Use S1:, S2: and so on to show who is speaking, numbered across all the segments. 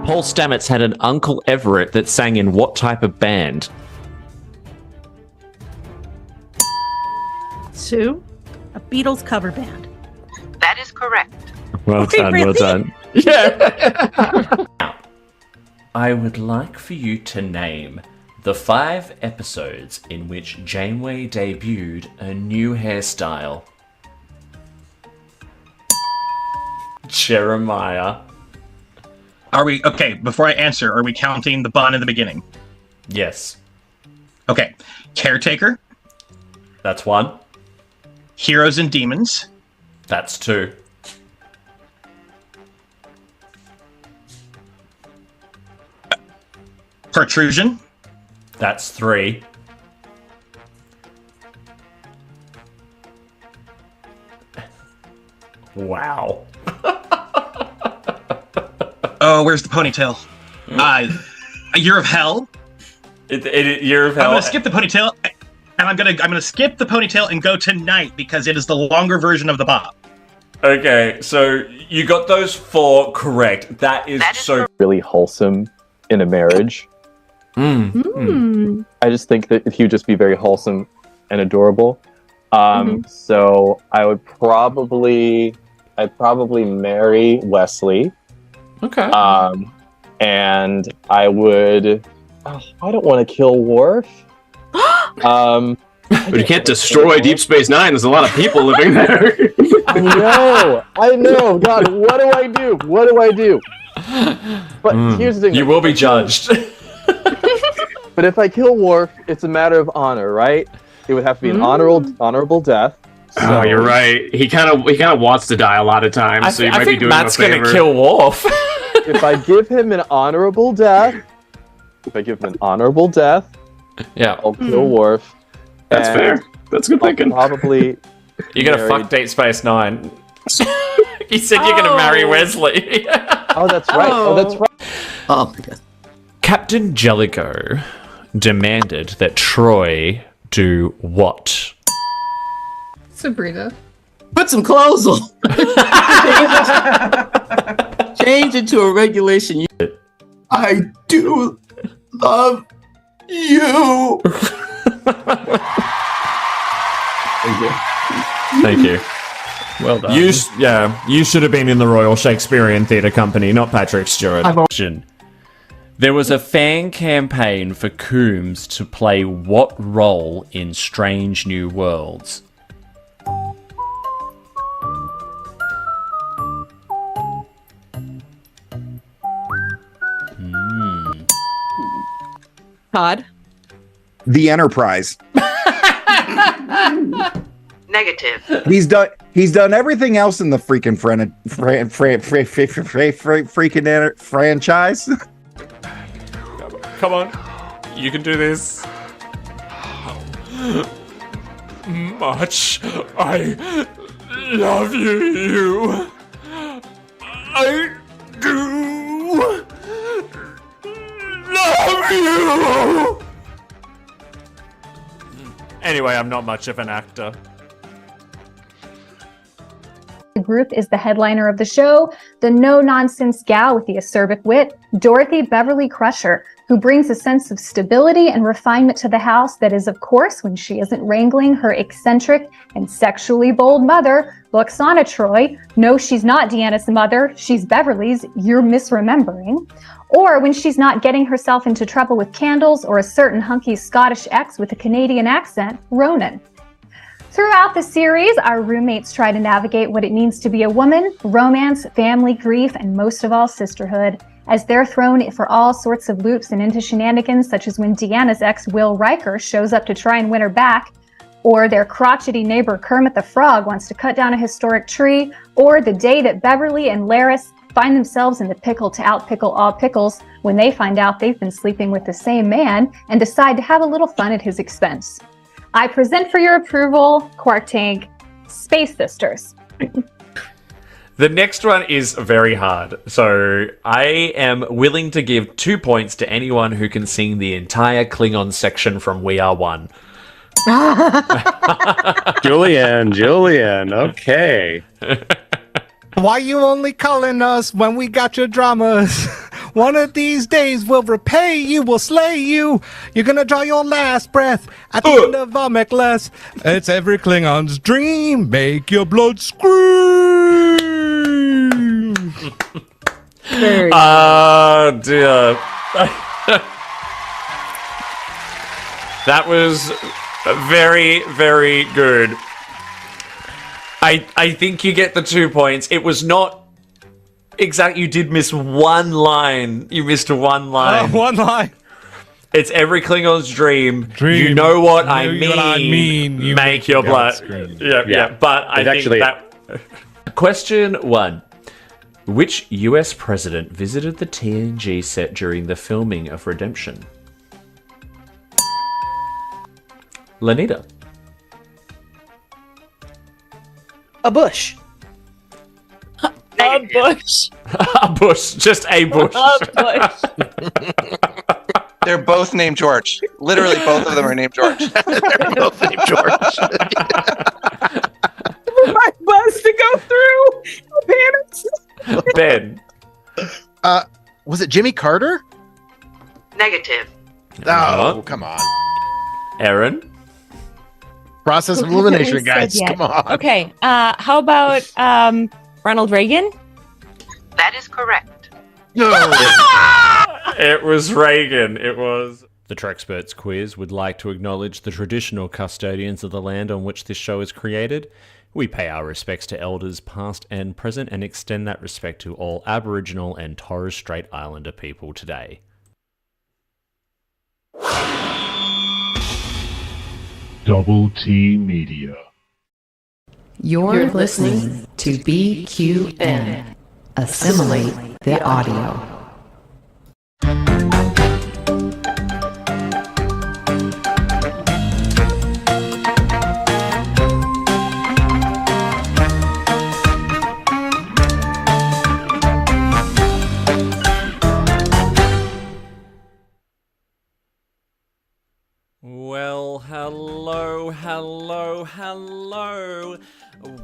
S1: Paul Stamets had an Uncle Everett that sang in what type of band?
S2: 2. A Beatles cover band.
S3: That is correct.
S1: Well
S2: Wait,
S1: done,
S2: really?
S1: well done. Yeah. Now, I would like for you to name the 5 episodes in which Janeway debuted a new hairstyle. Jeremiah.
S4: Are we okay? Before I answer, are we counting the bun in the beginning?
S1: Yes.
S4: Okay. Caretaker,
S1: That's 1.
S4: Heroes and Demons,
S1: That's 2.
S4: Protrusion,
S1: That's 3. Wow.
S4: oh, where's the ponytail? Year of Hell.
S1: Year of Hell.
S4: I'm gonna skip the ponytail, and I'm gonna skip the ponytail and go to Night because it is the longer version of the bop.
S1: Okay, so you got those 4 correct. That is so
S5: Really wholesome in a marriage. I just think that he would just be very wholesome and adorable. So I would I'd probably marry Wesley.
S1: Okay.
S5: And I would. Oh, I don't want to kill Worf.
S6: But you can't destroy Deep Space Nine. There's a lot of people living there.
S5: I know. God, what do I do? What do I do? But here's the thing.
S1: You will be judged.
S5: But if I kill Worf, it's a matter of honor, right? It would have to be an honorable death. So,
S6: Oh, you're right. He kind of wants to die a lot of times, so you might be doing
S1: Matt's
S6: him a favor.
S1: gonna kill Worf.
S5: if I give him an honorable death,
S1: Yeah.
S5: I'll kill Worf.
S6: That's
S5: and
S6: fair. That's good
S5: I'll
S6: thinking.
S5: probably.
S1: You're gonna
S5: marry-
S1: fuck Deep Space Nine. You said you're gonna marry Wesley.
S5: Oh, that's right. Oh, that's right.
S7: Oh my god.
S1: Captain Jellicoe demanded that Troy do what?
S8: Sabrina.
S7: Put some clothes on. Change it to a regulation unit. I do love you.
S1: Thank you.
S9: Well done.
S1: You should have been in the Royal Shakespearean Theatre Company, not Patrick Stewart. There was a fan campaign for Coombs to play what role in Strange New Worlds?
S2: Todd.
S10: The Enterprise.
S3: Negative.
S10: He's done everything else in the freaking freaking franchise.
S1: Come on. You can do this. Much I love you. I do love you. Anyway, I'm not much of an actor.
S11: The group is the headliner of the show, the no-nonsense gal with the acerbic wit, Dorothy Beverly Crusher, who brings a sense of stability and refinement to the house that is, of course, when she isn't wrangling her eccentric and sexually bold mother, Loxana Troy. No, she's not Deanna's mother, she's Beverly's, you're misremembering. Or when she's not getting herself into trouble with candles or a certain hunky Scottish ex with a Canadian accent, Ronan. Throughout the series, our roommates try to navigate what it means to be a woman, romance, family, grief, and most of all, sisterhood, as they're thrown for all sorts of loops and into shenanigans, such as when Deanna's ex, Will Riker, shows up to try and win her back, or their crotchety neighbor Kermit the Frog wants to cut down a historic tree, or the day that Beverly and Laris find themselves in the pickle to outpickle all pickles when they find out they've been sleeping with the same man and decide to have a little fun at his expense. I present for your approval, Quartank, Space Sisters.
S1: The next one is very hard, so I am willing to give 2 points to anyone who can sing the entire Klingon section from We Are One.
S9: Julian, okay.
S12: Why you only calling us when we got your dramas?
S9: One of these days we'll repay you, we'll slay you. You're gonna draw your last breath at the end of Omekles. It's every Klingon's dream. Make your blood scream.
S1: Dear. That was very, very good. I think you get the 2 points. It was not exact. You did miss one line. You missed one line.
S9: One line.
S1: It's every Klingon's dream. You know what I mean. You make your blood. Yeah. But I think that. Question 1. Which US president visited the TNG set during the filming of Redemption? Lanita.
S2: A bush.
S3: A bush.
S1: A bush. Just a bush.
S3: A bush.
S12: They're both named George. Literally, both of them are named George. They're both named George.
S2: My buzz to go through.
S1: Ben.
S13: Was it Jimmy Carter?
S3: Negative.
S13: Oh, come on.
S1: Aaron.
S13: Process of elimination, guys. Come on.
S14: Okay. How about Ronald Reagan?
S3: That is correct.
S13: No.
S1: It was Reagan. It was. The Treksperts Quiz would like to acknowledge the traditional custodians of the land on which this show is created. We pay our respects to elders past and present and extend that respect to all Aboriginal and Torres Strait Islander people today.
S15: Double T Media.
S16: You're listening to BQN. Assimilate the audio.
S1: Well, hello.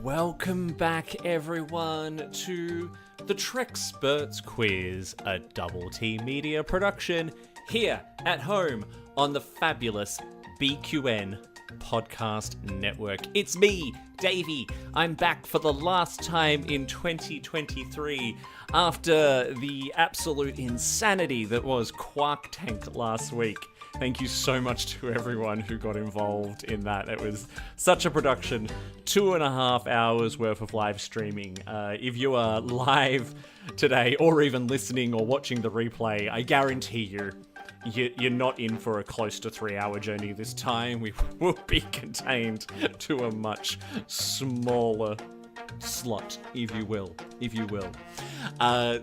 S1: Welcome back, everyone, to the Treksperts Quiz, a Double T Media production here at home on the fabulous BQN podcast network. It's me, Davey. I'm back for the last time in 2023 after the absolute insanity that was Quark Tank last week. Thank you so much to everyone who got involved in that. It was such a production. 2.5 hours worth of live streaming. If you are live today, or even listening or watching the replay, I guarantee you're not in for a close to 3-hour journey this time. We will be contained to a much smaller slot, if you will.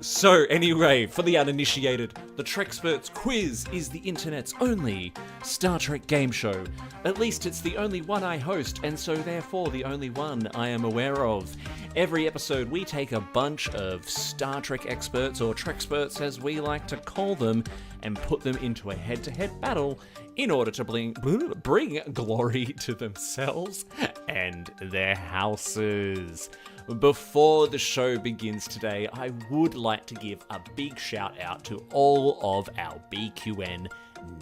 S1: So anyway, for the uninitiated, the Treksperts Quiz is the internet's only Star Trek game show. At least it's the only one I host, and so therefore the only one I am aware of. Every episode we take a bunch of Star Trek experts, or Treksperts as we like to call them, and put them into a head-to-head battle in order to bring glory to themselves and their houses. Before the show begins today, I would like to give a big shout out to all of our BQN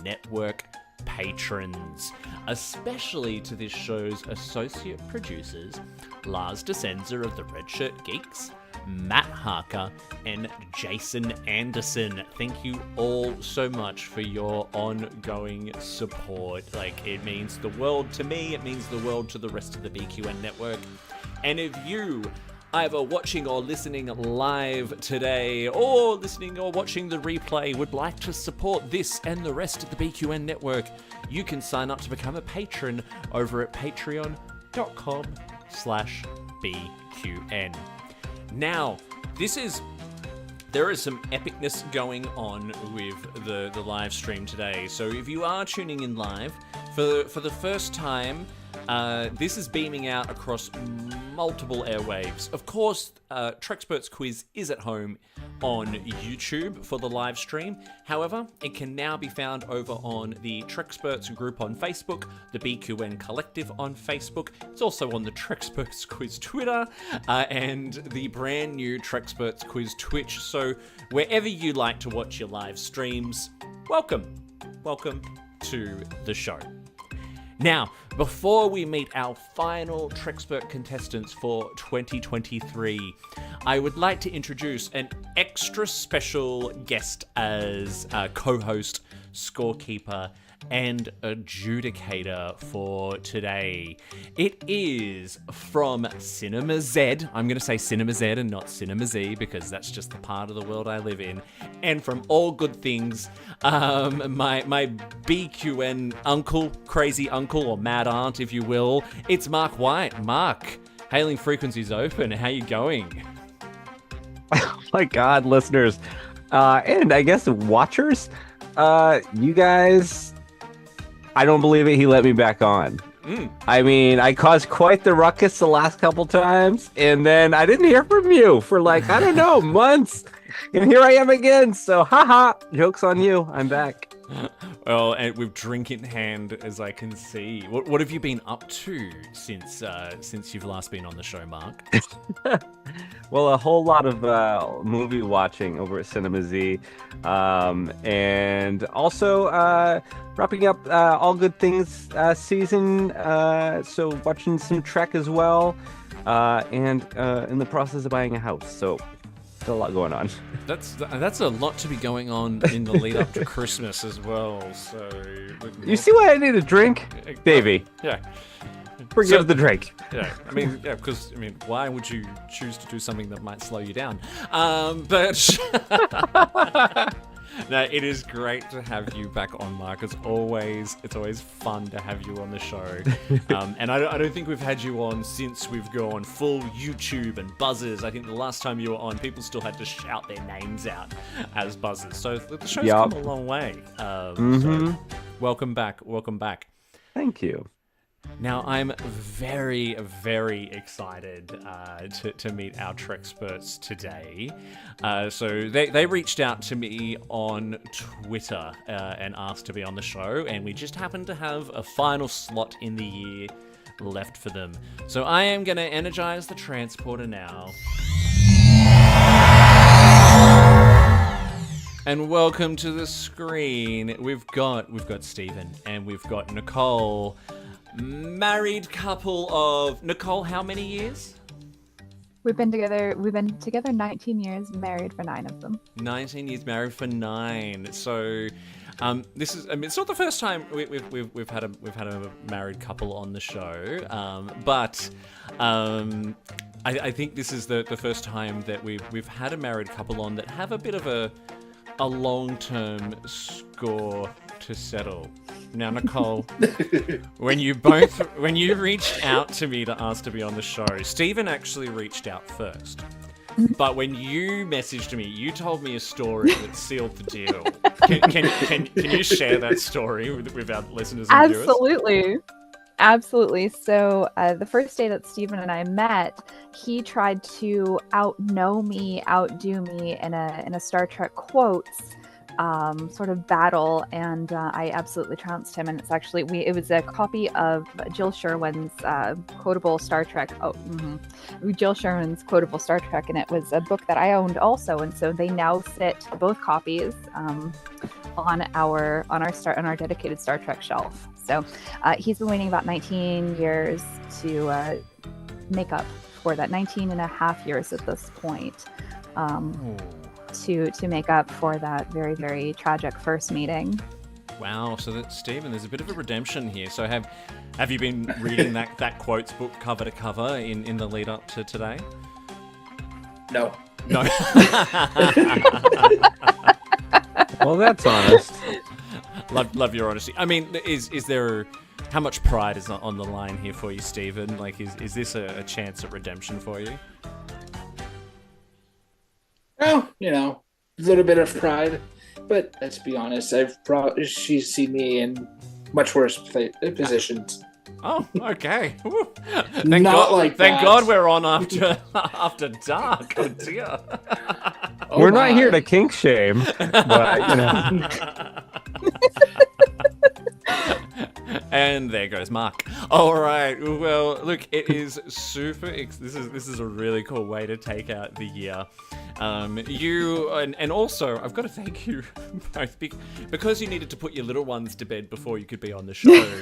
S1: network patrons, especially to this show's associate producers, Lars Desenza of the Red Shirt Geeks, Matt Harker, and Jason Anderson. Thank you all so much for your ongoing support. It means the world to me, it means the world to the rest of the BQN network. And if you, either watching or listening live today, or listening or watching the replay, would like to support this and the rest of the BQN network, you can sign up to become a patron over at patreon.com/BQN. Now, there is some epicness going on with the live stream today. So if you are tuning in live, For the first time, this is beaming out across multiple airwaves. Of course, Treksperts Quiz is at home on YouTube for the live stream. However, it can now be found over on the Treksperts group on Facebook, the BQN Collective on Facebook. It's also on the Treksperts Quiz Twitter, and the brand new Treksperts Quiz Twitch. So wherever you like to watch your live streams, welcome to the show. Now, before we meet our final Trekspert contestants for 2023, I would like to introduce an extra special guest as a co-host, scorekeeper, and adjudicator for today. It is from Cinema Z. I'm going to say Cinema Z and not Cinema Z because that's just the part of the world I live in. And from All Good Things, my BQN uncle, crazy uncle, or mad aunt, if you will, it's Mark White. Mark, hailing frequencies open. How you going?
S17: Oh my God, listeners, and I guess watchers, you guys. I don't believe it. He let me back on. I mean, I caused quite the ruckus the last couple times, and then I didn't hear from you for like, I don't know, months. And here I am again. So, haha, joke's on you. I'm back.
S1: Well, and with drink in hand, as I can see. What have you been up to since you've last been on the show, Mark?
S17: Well, a whole lot of movie watching over at Cinema Z, and also wrapping up All Good Things season. So watching some Trek as well, and in the process of buying a house. So a lot going on.
S1: That's a lot to be going on in the lead up to Christmas as well. So
S17: you see why I need a drink, Davey?
S1: Yeah.
S17: Forgive the drink.
S1: Yeah, because why would you choose to do something that might slow you down? But no, it is great to have you back on, Mark. It's always fun to have you on the show. And I don't think we've had you on since we've gone full YouTube and buzzers. I think the last time you were on, people still had to shout their names out as buzzers. So the show's come a long way. So welcome back.
S17: Thank you.
S1: Now, I'm very, very excited to meet our Treksperts today. So they reached out to me on Twitter and asked to be on the show, and we just happened to have a final slot in the year left for them. So I am going to energize the transporter now. And welcome to the screen. We've got Stephen and we've got Nicole. Married couple of... Nicole, how many years?
S18: We've been together 19 years, married for 9 of them.
S1: 19 years, married for 9. So, this is... it's not the first time we've had a married couple on the show, but I think this is the first time that we've had a married couple on that have a bit of a long-term score to settle. Now, Nicole, when you reached out to me to ask to be on the show, Stephen actually reached out first. But when you messaged me, you told me a story that sealed the deal. Can you share that story with our listeners and viewers?
S18: Absolutely. So the first day that Stephen and I met, he tried to outdo me in a Star Trek quotes sort of battle, and I absolutely trounced him. And it's actually it was a copy of Jill Sherwin's quotable Star Trek. Jill Sherwin's quotable Star Trek, and it was a book that I owned also. And so they now sit, both copies, on our dedicated Star Trek shelf. So he's been waiting about 19 years to make up for that, 19 and a half years at this point. To make up for that very, very tragic first meeting.
S1: Wow, so that Stephen, there's a bit of a redemption here. So have you been reading that quotes book cover to cover in the lead up to today?
S2: No.
S17: Well, that's honest.
S1: Love your honesty. I mean, is there how much pride is on the line here for you, Stephen? Like, is this a chance at redemption for you?
S2: Oh, a little bit of pride, but let's be honest. She's seen me in much worse positions.
S1: Oh, okay. Woo.
S2: Not
S1: Thank God we're on after dark. Oh dear.
S17: We're not here to kink shame, but you know.
S1: And there goes Mark. All right. Well, look, it is super. This is a really cool way to take out the year. You and also I've got to thank you both because you needed to put your little ones to bed before you could be on the show.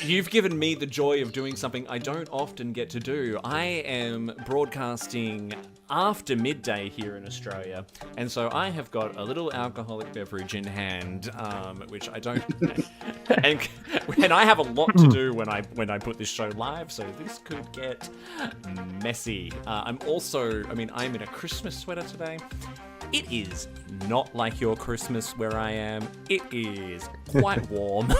S1: You've given me the joy of doing something I don't often get to do. I am broadcasting after midday here in Australia, and so I have got a little alcoholic beverage in hand, which I don't, and I have a lot to do when I put this show live, so this could get messy. I'm in a Christmas sweater today. It is not like your Christmas where I am. It is quite warm.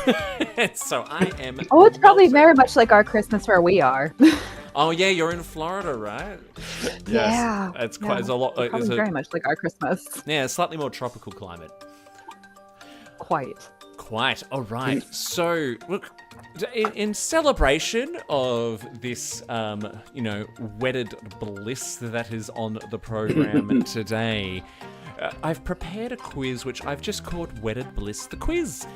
S1: So I am...
S18: Oh, it's probably very much like our Christmas where we are.
S1: Oh, yeah, you're in Florida, right?
S18: Yeah.
S1: It's quite... It's a lot...
S18: It's probably very much like our Christmas.
S1: Yeah, a slightly more tropical climate.
S18: Quite.
S1: All right. So, look... In celebration of this, wedded bliss that is on the program today, I've prepared a quiz which I've just called Wedded Bliss The Quiz.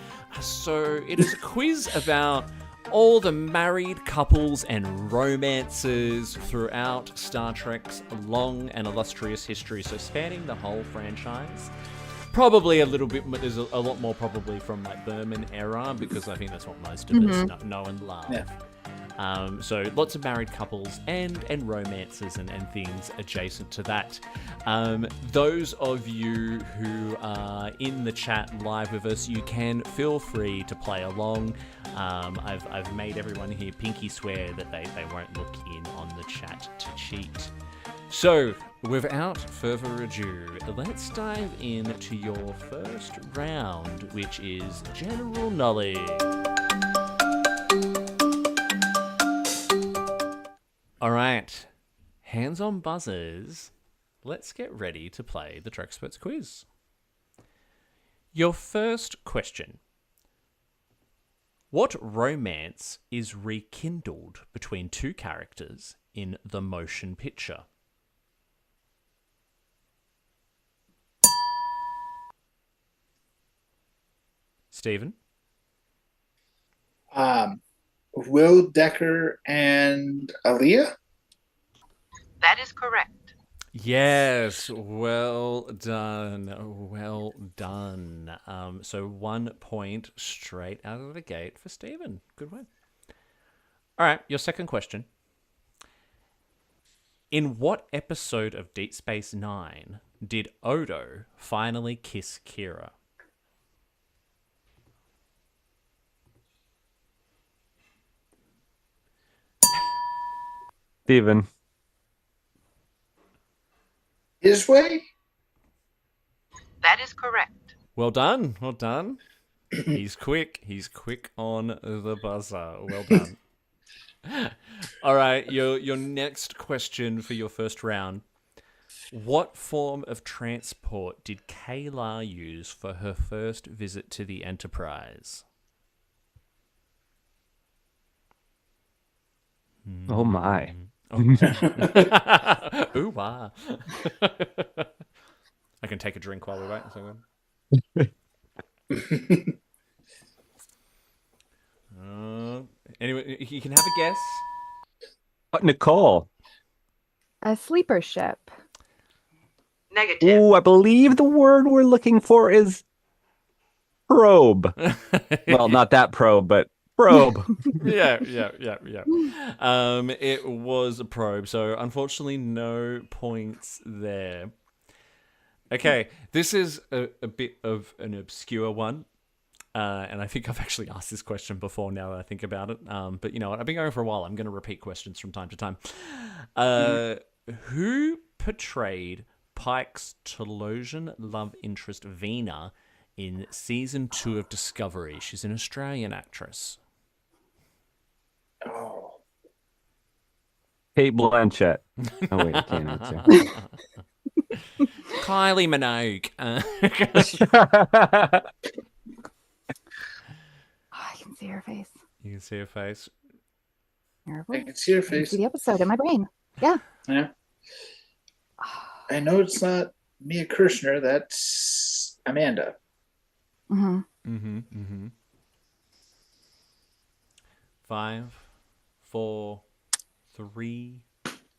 S1: So it is a quiz about all the married couples and romances throughout Star Trek's long and illustrious history, so spanning the whole franchise. Probably a little bit, there's a lot more probably from like Berman era, because I think that's what most of us know and love. Yeah. So lots of married couples and romances and things adjacent to that. Those of you who are in the chat live with us, you can feel free to play along. I've made everyone here pinky swear that they won't look in on the chat to cheat. So, without further ado, let's dive into your first round, which is general knowledge. All right, hands on buzzers. Let's get ready to play the Treksperts Quiz. Your first question. What romance is rekindled between two characters in the motion picture? Stephen?
S2: Will Decker and Aaliyah?
S3: That is correct.
S1: Yes, well done. So 1 point straight out of the gate for Stephen. Good one. All right, your second question. In what episode of Deep Space Nine did Odo finally kiss Kira?
S17: Steven.
S2: His way?
S3: That is correct.
S1: Well done. He's quick on the buzzer. Well done. All right, your next question for your first round. What form of transport did Kayla use for her first visit to the Enterprise?
S17: Oh my.
S1: Ooh, wow. I can take a drink while we wait. Anyway, you can have a guess.
S17: Nicole.
S18: A sleeper ship.
S3: Negative.
S17: Ooh, I believe the word we're looking for is probe. Well, not that probe, but probe.
S1: Yeah. It was a probe, so unfortunately no points there. Okay, this is a bit of an obscure one. And I think I've actually asked this question before now that I think about it. But you know what? I've been going for a while. I'm going to repeat questions from time to time. Who portrayed Pike's Telosian love interest Vina in season 2 of Discovery? She's an Australian actress.
S2: Oh.
S17: Kate Blanchett. Oh, wait, I can't answer.
S1: Kylie Minogue.
S18: see her face.
S1: You can see her face.
S2: I can see her
S18: I can
S2: face.
S18: see the episode in my brain. Yeah.
S2: Yeah. I know it's not Mia Kirshner. That's Amanda.
S18: Mm-hmm.
S1: Mm-hmm. Mm-hmm. 5, 4, 3,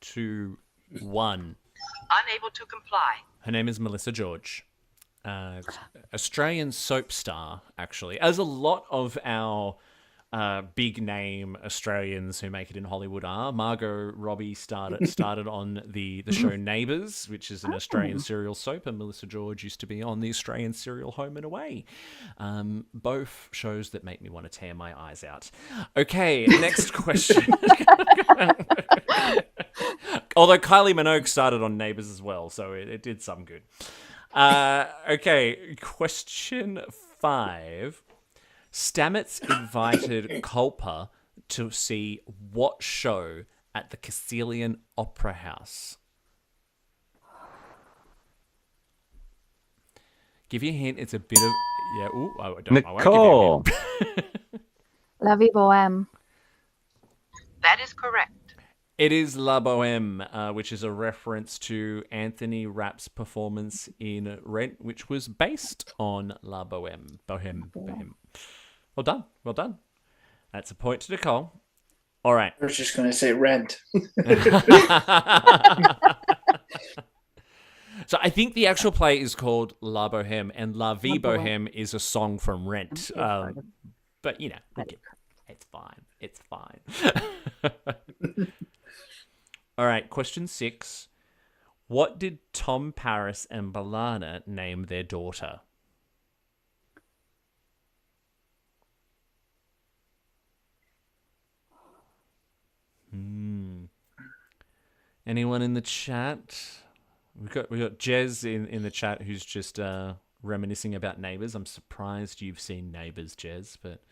S1: 2, 1.
S3: Unable to comply.
S1: Her name is Melissa George. Australian soap star, actually. As a lot of our big name Australians who make it in Hollywood are. Margot Robbie started on the show Neighbours, which is an Australian serial soap, and Melissa George used to be on the Australian serial Home and Away. Both shows that make me want to tear my eyes out. Okay, next question. Although Kylie Minogue started on Neighbours as well, so it did some good. Okay, question 5. Stamets invited Culper to see what show at the Castilian Opera House? Give you a hint, it's a bit of... Yeah, ooh, I won't
S17: Nicole!
S1: give you a hint.
S18: La Vie Boheme.
S3: That is correct.
S1: It is La Boheme, which is a reference to Anthony Rapp's performance in Rent, which was based on La Boheme. Boheme. Well done. Well done. That's a point to Nicole. All right.
S2: I was just going to say Rent.
S1: So I think the actual play is called La Boheme, and La Vie Boheme is a song from Rent. But, you know, it's fine. It's fine. All right, question 6. What did Tom Paris and Balana name their daughter? Anyone in the chat? We got Jez in the chat who's just reminiscing about Neighbours. I'm surprised you've seen Neighbours, Jez, but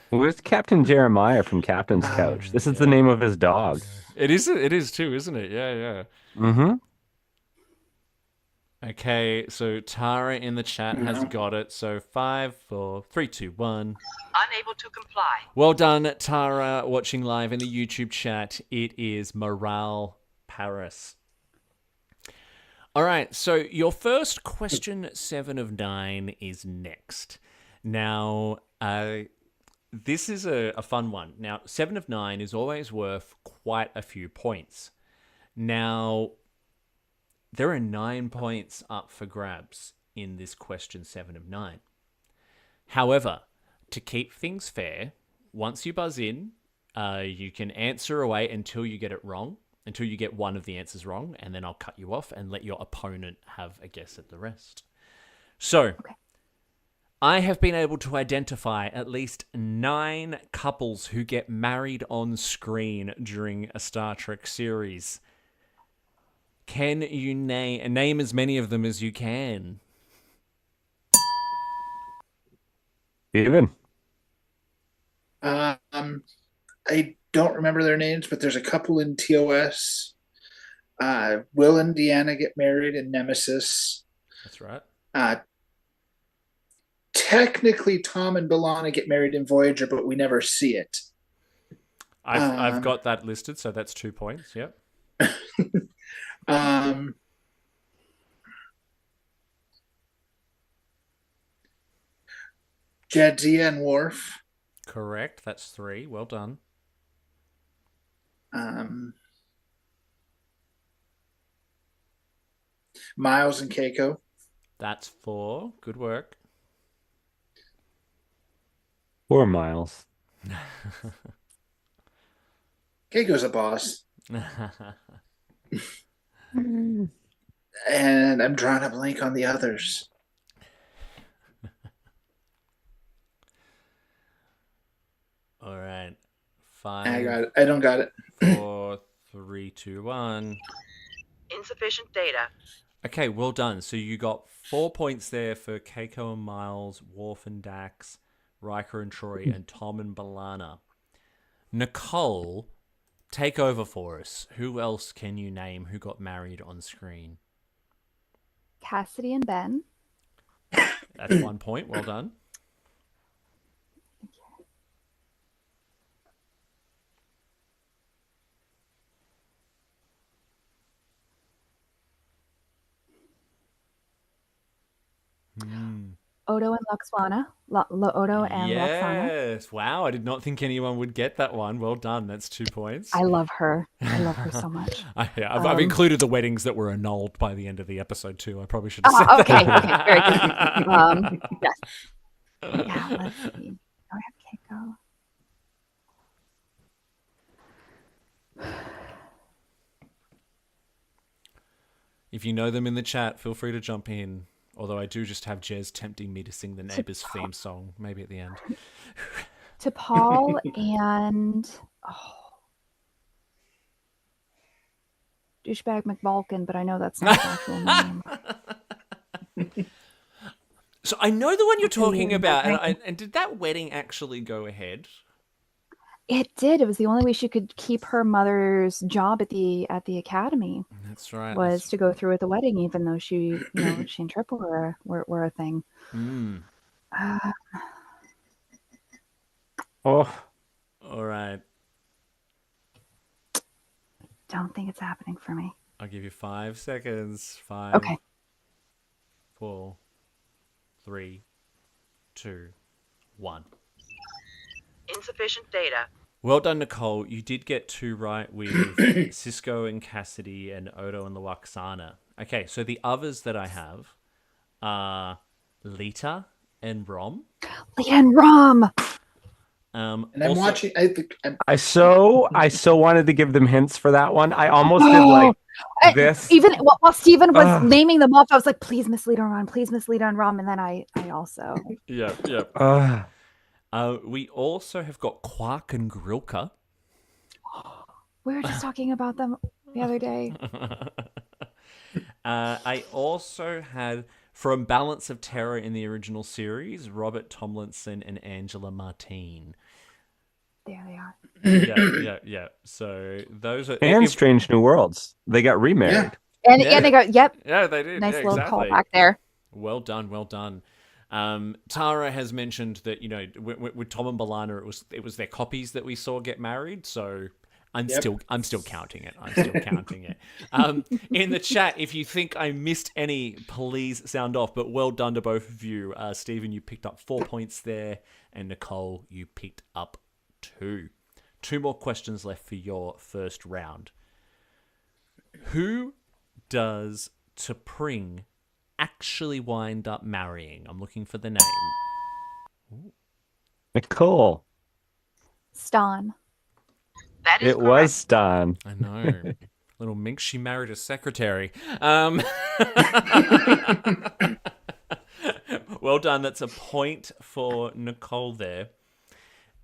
S17: where's Captain Jeremiah from Captain's Couch? This is the name of his dog.
S1: It is too, isn't it? Yeah.
S17: Mm-hmm.
S1: Okay, so Tara in the chat has got it. So 5, 4, 3, 2, 1.
S3: Unable to comply.
S1: Well done, Tara, watching live in the YouTube chat. It is Marital Paris. All right, so your first question, 7 of 9, is next. Now, this is a fun one. Now, 7 of 9 is always worth quite a few points. Now, there are 9 points up for grabs in this question 7 of 9. However, to keep things fair, once you buzz in, you can answer away until you get it wrong, until you get one of the answers wrong, and then I'll cut you off and let your opponent have a guess at the rest. So, I have been able to identify at least 9 couples who get married on screen during a Star Trek series. Can you name as many of them as you can?
S17: Steven.
S2: I don't remember their names, but there's a couple in TOS. Will and Deanna get married in Nemesis.
S1: That's right.
S2: Technically, Tom and B'Elanna get married in Voyager, but we never see it.
S1: I've got that listed, so that's 2 points. Yep.
S2: Jadzia and Worf.
S1: Correct. That's 3. Well done.
S2: Miles and Keiko.
S1: That's 4. Good work.
S17: 4 Miles.
S2: Keiko's a boss. And I'm drawing a blank on the others.
S1: All right. 5.
S2: I got it. I don't got it.
S1: 4, 3, 2, 1.
S3: Insufficient data.
S1: Okay, well done. So you got 4 points there for Keiko and Miles, Worf and Dax, Riker and Troy, and Tom and B'Elanna. Nicole, take over for us. Who else can you name who got married on screen?
S18: Cassidy and Ben.
S1: That's 1 point. Well done.
S18: Odo and Luxwana. Odo and Luxwana.
S1: Yes. Wow, I did not think anyone would get that one. Well done. That's 2 points.
S18: I love her. I love her so much.
S1: I've included the weddings that were annulled by the end of the episode too. I probably should have said
S18: Okay,
S1: that.
S18: okay, very good. Yes. Yeah, let's see. Do I have Keiko?
S1: If you know them in the chat, feel free to jump in. Although I do just have Jez tempting me to sing the neighbor's theme song, maybe at the end.
S18: To Paul and douchebag McBalkin, but I know that's not his actual name.
S1: So I know the one you're talking about, and did that wedding actually go ahead?
S18: It did. It was the only way she could keep her mother's job at the academy.
S1: That's right.
S18: Was to go through with the wedding, even though she and Trip were a thing.
S1: All right.
S18: Don't think it's happening for me.
S1: I'll give you 5 seconds. 5.
S18: Okay.
S1: 4, 3, 2, 1.
S3: Insufficient data.
S1: Well done, Nicole. You did get 2 right with Cisco and Cassidy and Odo and Luxwana. Okay, so the others that I have are Lita and Rom.
S18: Lita and Rom.
S2: And I'm watching.
S17: I so wanted to give them hints for that one. I almost did like this.
S18: Even while Steven was naming them off, I was like, please Miss Lita and Rom, please Miss Lita and Rom. And then I also.
S1: Yeah. We also have got Quark and Grilka.
S18: We were just talking about them the other day.
S1: I also had, from Balance of Terror in the original series, Robert Tomlinson and Angela Martine.
S18: There they are.
S1: Yeah. So those are...
S17: And Strange New Worlds. They got remarried.
S18: Yeah. And they got, yep.
S1: Yeah, they did.
S18: Nice
S1: yeah,
S18: little
S1: exactly.
S18: callback there.
S1: Well done. Tara has mentioned that, with Tom and Balana, it was their copies that we saw get married, so I'm still counting it. In the chat, if you think I missed any, please sound off, but well done to both of you. Stephen, you picked up 4 points there, and Nicole, you picked up 2. 2 more questions left for your first round. Who does T'Pring actually wind up marrying? I'm looking for the name. Ooh.
S17: Nicole.
S18: Stan.
S3: That is
S17: it
S3: correct.
S17: was Stan.
S1: I know. Little Mink, she married a secretary. Well done. That's a point for Nicole there.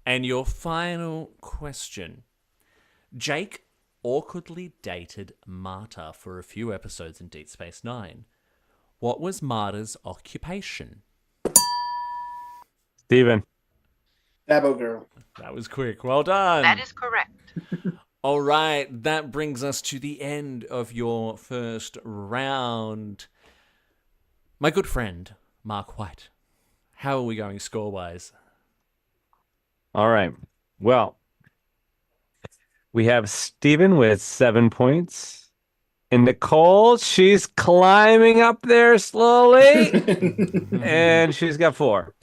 S1: And your final question. Jake awkwardly dated Marta for a few episodes in Deep Space Nine. What was Marta's occupation?
S17: Steven.
S2: Dabo girl.
S1: That was quick. Well done.
S3: That is correct.
S1: All right. That brings us to the end of your first round. My good friend, Mark White. How are we going score-wise?
S17: All right. Well, we have Steven with 7 points. And Nicole, she's climbing up there slowly. And she's got 4.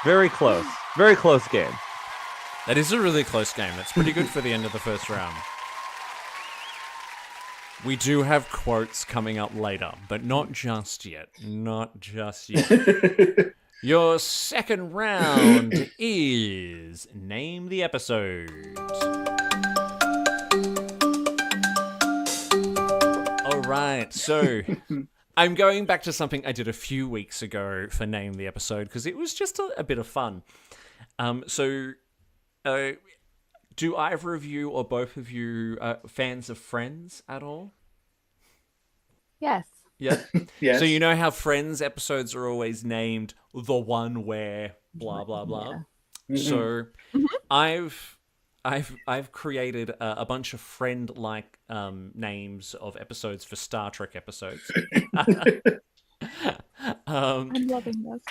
S17: Very close. Very close game.
S1: That is a really close game. That's pretty good for the end of the first round. We do have quotes coming up later, but not just yet. Not just yet. Your second round is Name the Episode. All right, so I'm going back to something I did a few weeks ago for Name the Episode because it was just a bit of fun. Do either of you or both of you fans of Friends at all?
S18: Yes.
S1: Yeah.
S2: Yes.
S1: So you know how Friends episodes are always named the one where blah blah blah.
S2: Yeah.
S1: So I've created a bunch of friend-like names of episodes for Star Trek episodes.
S18: I'm loving this.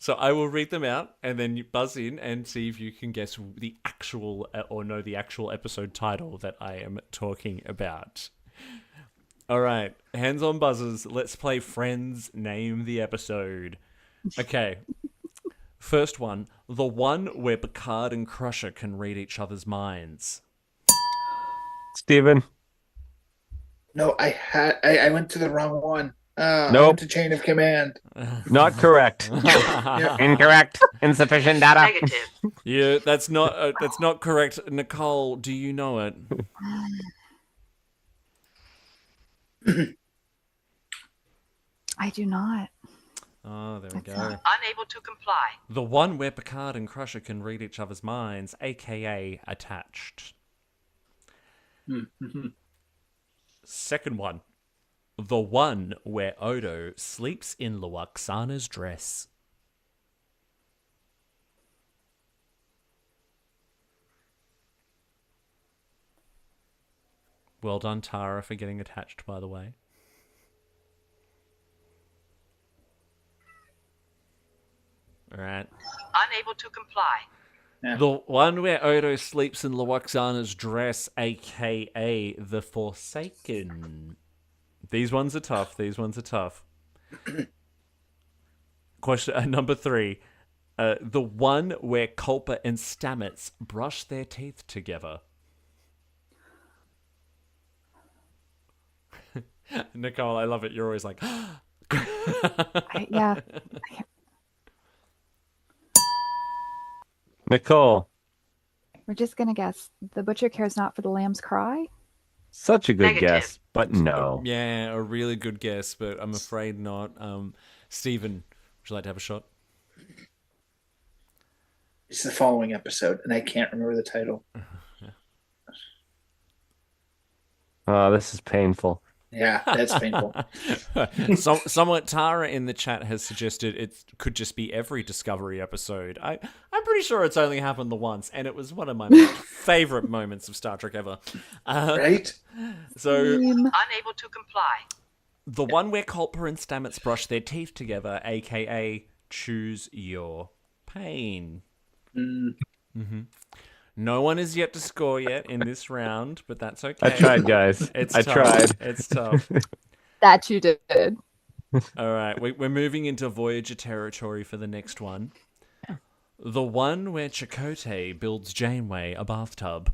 S1: So I will read them out, and then you buzz in and see if you can guess the actual or know the actual episode title that I am talking about. All right, hands on buzzers. Let's play Friends Name the Episode. Okay. First one, the one where Picard and Crusher can read each other's minds.
S17: Steven.
S2: No, I went to the wrong one. I
S17: Nope.
S2: went to Chain of Command.
S17: Not correct. Incorrect. Insufficient data.
S3: Negative.
S1: Yeah, that's not correct. Nicole, do you know it?
S18: I do not.
S1: Oh, there we go.
S3: Unable to comply.
S1: The one where Picard and Crusher can read each other's minds, aka attached. Second one. The one where Odo sleeps in Luoxana's dress. Well done, Tara, for getting attached, by the way. All right.
S3: Unable to comply.
S2: Yeah.
S1: The one where Odo sleeps in Luoxana's dress, aka the Forsaken. These ones are tough. Question number 3. The one where Culper and Stamets brush their teeth together. Nicole, I love it. You're always like,
S18: Yeah.
S17: Nicole.
S18: We're just gonna guess. The butcher cares not for the lamb's cry.
S17: Such a good
S3: Negative.
S17: guess, but no.
S1: Yeah, a really good guess, but I'm afraid not. Stephen, would you like to have a shot?
S2: It's the following episode, and I can't remember the title.
S17: Oh, this is painful.
S2: Yeah, that's painful.
S1: Someone, Tara in the chat has suggested it could just be every Discovery episode. I'm pretty sure it's only happened the once, and it was one of my favorite moments of Star Trek ever.
S2: Right?
S1: So,
S3: Unable to comply.
S1: the one where Culper and Stamets brush their teeth together, aka Choose Your Pain. No one is yet to score yet in this round, but that's okay.
S17: I tried, guys. I tried.
S1: It's tough.
S18: That you did.
S1: All right, we're moving into Voyager territory for the next one. The one where Chakotay builds Janeway a bathtub.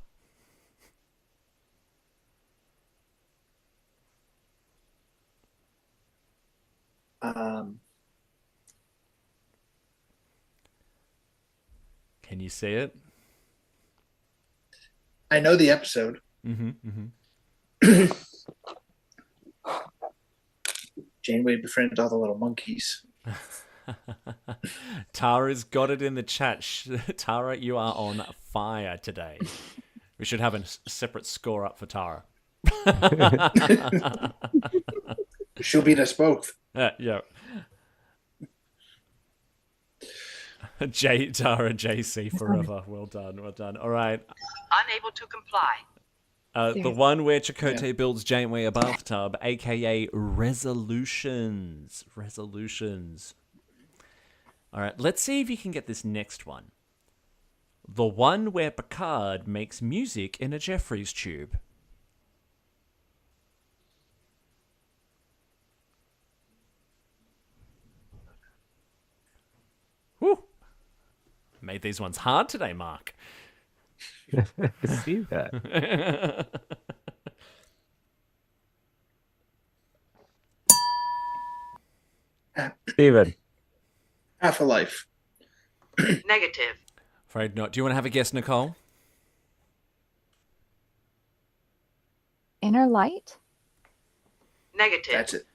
S1: Can you see it?
S2: I know the episode. Janeway befriended all the little monkeys.
S1: Tara's got it in the chat. Tara, you are on fire today. We should have a separate score up for Tara.
S2: She'll beat us both.
S1: Yeah. Tara, JC forever. Well done. All right.
S3: Unable to comply.
S1: The one where Chakotay builds Janeway a bathtub, aka resolutions. All right, let's see if you can get this next one. The one where Picard makes music in a Jeffries tube. Whew. Made these ones hard today, Mark.
S17: I see that. Steven.
S2: Half a life.
S3: Negative.
S1: Afraid not. Do you want to have a guess, Nicole?
S18: Inner light?
S3: Negative.
S2: That's it.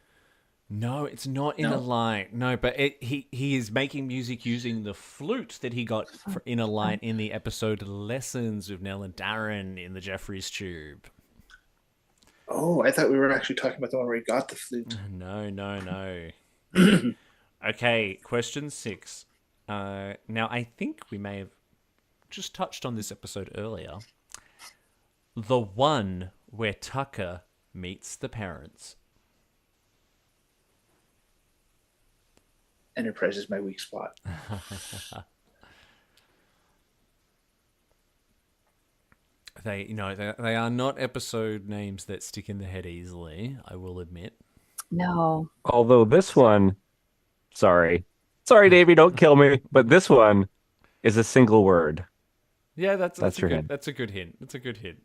S1: No, it's not Inner Light. No, but he is making music using the flute that he got for Inner Light in the episode Lessons with Nell and Darren in the Jeffries tube.
S2: Oh, I thought we were actually talking about the one where he got the flute.
S1: No. Okay, question 6. Now, I think we may have just touched on this episode earlier. The one where Tucker meets the parents.
S2: Enterprise is my weak spot.
S1: They are not episode names that stick in the head easily, I will admit.
S18: No.
S17: Although this one, sorry, Davey, don't kill me, but this one is a single word.
S1: Yeah, that's a
S17: your
S1: good
S17: hint.
S1: That's a good hint. That's a good hint.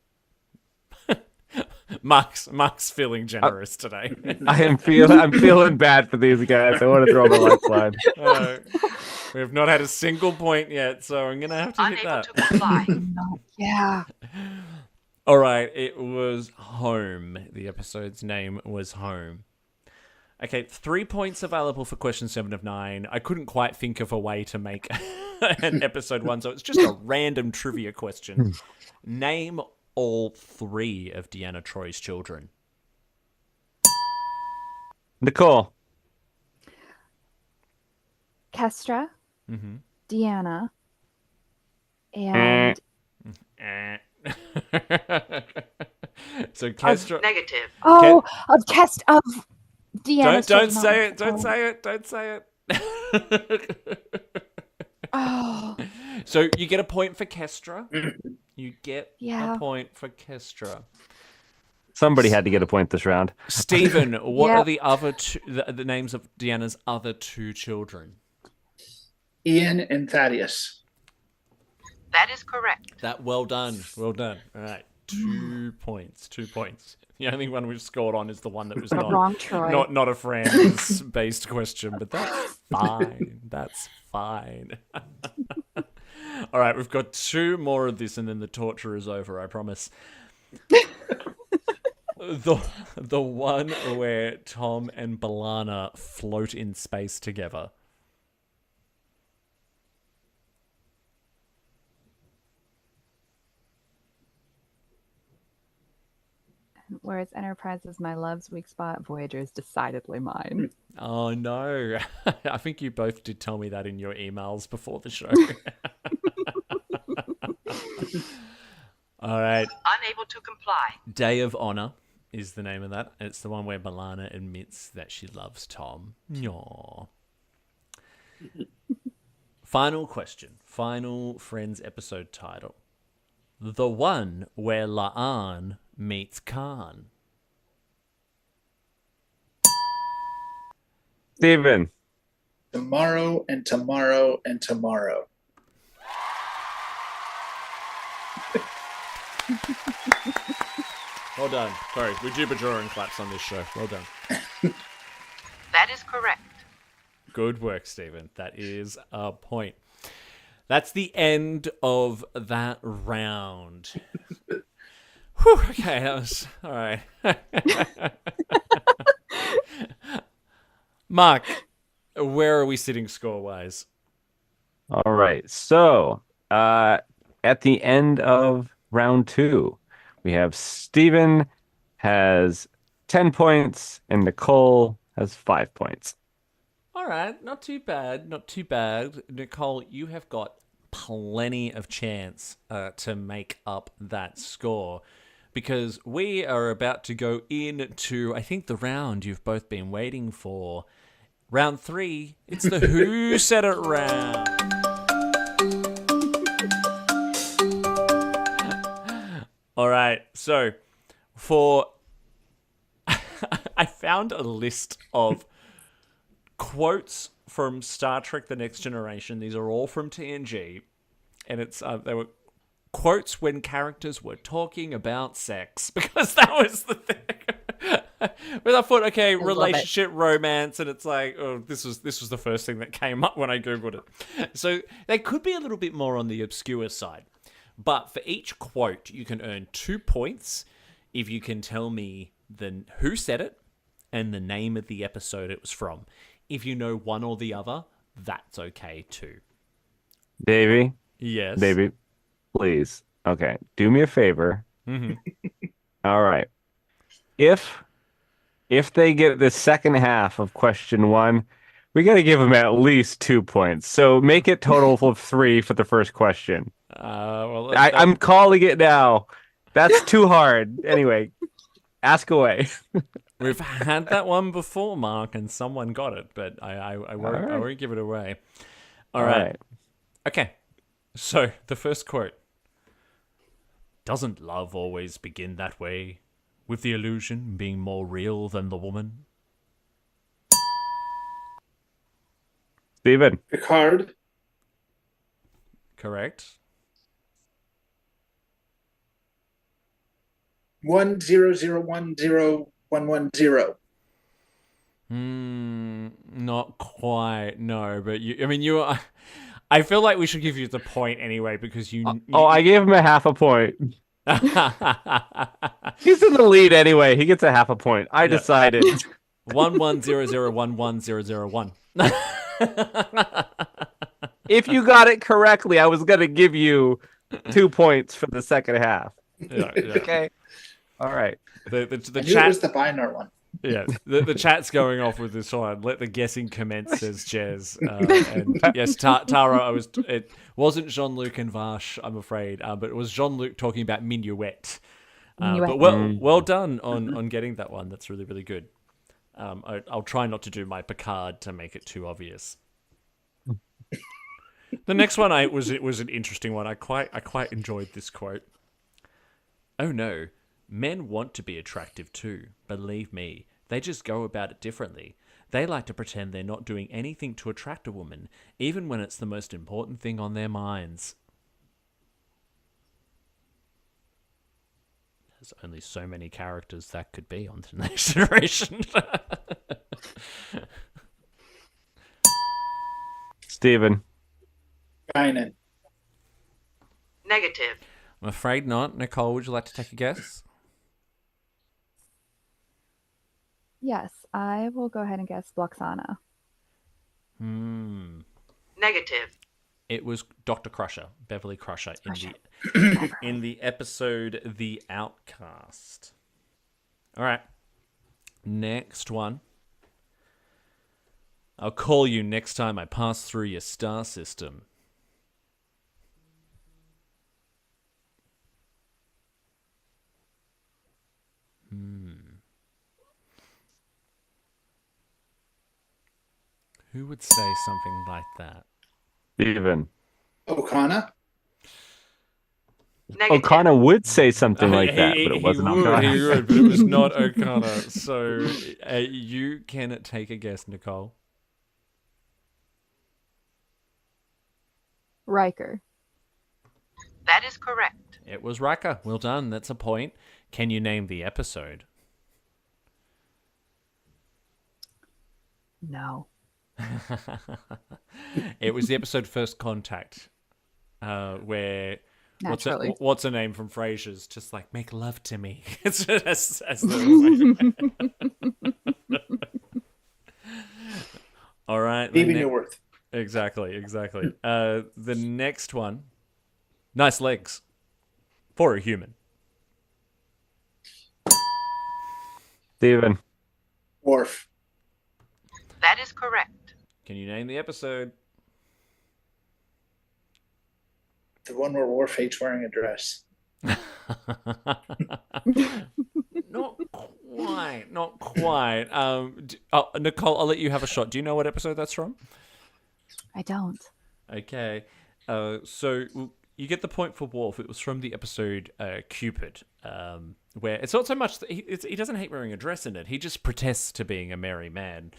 S1: Mark's feeling generous today.
S17: I'm feeling bad for these guys. I want to throw them a lifeline.
S1: We have not had a single point yet, so I'm gonna have to hit that.
S3: To comply.
S18: Yeah.
S1: All right, it was Home. The episode's name was Home. Okay, 3 points available for question 7 of 9. I couldn't quite think of a way to make an episode 1, so it's just a random trivia question. Name all 3 of Deanna Troy's children.
S17: Nicole.
S18: Kestra,
S1: Mm-hmm.
S18: Deanna, and
S1: So Kestra.
S3: Negative.
S18: of Deanna's
S1: Don't
S18: children.
S1: say it. Don't say it. Don't say it.
S18: Oh.
S1: So you get a point for Kestra. You get
S18: Yeah.
S1: a point for Kestra.
S17: Somebody had to get a point this round.
S1: Stephen, what
S18: Yep.
S1: are the other the names of Deanna's other 2 children?
S2: Ian and Thaddeus.
S3: That is correct.
S1: Well done. Well done. All right. 2 points. 2 points. The only one we've scored on is the one that was
S18: Wrong, Troy.
S1: not a Franz-based question, but that's fine. That's fine. All right, we've got 2 more of this, and then the torture is over. I promise. The one where Tom and Balana float in space together.
S18: Whereas Enterprise is my love's weak spot, Voyager is decidedly mine.
S1: Oh no. I think you both did tell me that in your emails before the show. All right.
S3: Unable to comply.
S1: Day of Honor is the name of that. It's the one where Balana admits that she loves Tom. Aww. Final question. Final Friends episode title. The one where La'an meets Khan.
S17: Steven.
S2: Tomorrow and tomorrow and tomorrow.
S1: Well done. Sorry, we do Bajoran claps on this show. Well done.
S3: That is correct.
S1: Good work, Stephen. That is a point. That's the end of that round. Whew, okay, that was all right. Mark, where are we sitting score-wise?
S17: All right. So, at the end of round 2, we have Steven has 10 points and Nicole has 5 points.
S1: All right, not too bad. Not too bad. Nicole, you have got plenty of chance to make up that score, because we are about to go into, I think, the round you've both been waiting for. Round 3, it's the Who Said It round. All right, so for... I found a list of quotes from Star Trek The Next Generation. These are all from TNG. And it's they were quotes when characters were talking about sex, because that was the thing. But I thought, okay, relationship, romance, and it's like, oh, this was the first thing that came up when I Googled it. So they could be a little bit more on the obscure side. But for each quote, you can earn 2 points if you can tell me who said it and the name of the episode it was from. If you know one or the other, that's okay too.
S17: Davey?
S1: Yes.
S17: Davey, please. Okay, do me a favor.
S1: Mm-hmm.
S17: All right. If they get the second half of question 1, we got to give them at least 2 points. So make it total of 3 for the first question. I'm calling it now. That's too hard. Anyway, ask away.
S1: We've had that one before, Mark, and someone got it, but I won't give it away. All right. Okay. So the first quote. Doesn't love always begin that way, with the illusion being more real than the woman?
S17: Steven.
S2: Picard.
S1: Correct.
S2: 100101110.
S1: Not quite. No, but you are. I feel like we should give you the point anyway because you.
S17: I gave him a half a point. He's in the lead anyway. He gets a half a point. I decided.
S1: 1100111001.
S17: If you got it correctly, I was gonna give you 2 points for the second half.
S1: Yeah.
S17: Okay. All right.
S1: The
S2: I knew
S1: chat
S2: it was the Binar one.
S1: Yeah, the chat's going off with this one. Let the guessing commence, says Jez. And yes, Tara, it wasn't Jean-Luc and Vache, I'm afraid, but it was Jean-Luc talking about minuet. But well done on getting that one. That's really, really good. I'll try not to do my Picard to make it too obvious. The next one was an interesting one. I quite enjoyed this quote. Oh no. Men want to be attractive too, believe me. They just go about it differently. They like to pretend they're not doing anything to attract a woman, even when it's the most important thing on their minds. There's only so many characters that could be on the next generation.
S17: Steven.
S2: Guinan.
S3: Negative.
S1: I'm afraid not. Nicole, would you like to take a guess?
S18: Yes, I will go ahead and guess Bloxana.
S3: Negative.
S1: It was Dr. Crusher, Beverly Crusher, in the episode The Outcast. All right. Next one. I'll call you next time I pass through your star system. Who would say something like that?
S17: Steven.
S2: Okana?
S17: Okana would say something like that, but it wasn't Okana.
S1: He would, but it was not Okana. So you can take a guess, Nicole.
S18: Riker.
S3: That is correct.
S1: It was Riker. Well done. That's a point. Can you name the episode?
S18: No.
S1: It was the episode First Contact, where what's her name from Frasier's just like, make love to me. All right.
S2: Baby Newworth.
S1: Exactly. The next one, nice legs for a human.
S17: Steven.
S2: Worf.
S3: That is correct.
S1: Can you name the episode?
S2: The one where Worf hates wearing a dress.
S1: Not quite. Nicole, I'll let you have a shot. Do you know what episode that's from?
S18: I don't.
S1: Okay. So you get the point for Worf. It was from the episode Cupid, where it's not so much that he doesn't hate wearing a dress in it. He just protests to being a merry man.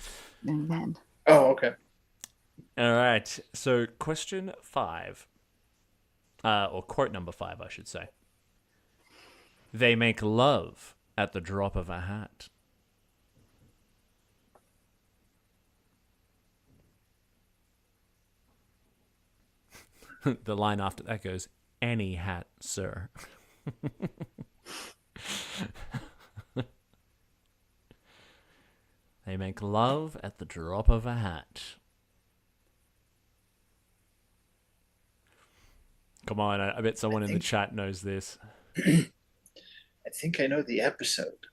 S2: Oh, okay.
S1: All right. So question 5, or quote number 5, I should say. They make love at the drop of a hat. The line after that goes, any hat, sir. They make love at the drop of a hat. Come on, I bet someone in the chat knows this.
S2: I think I know the episode.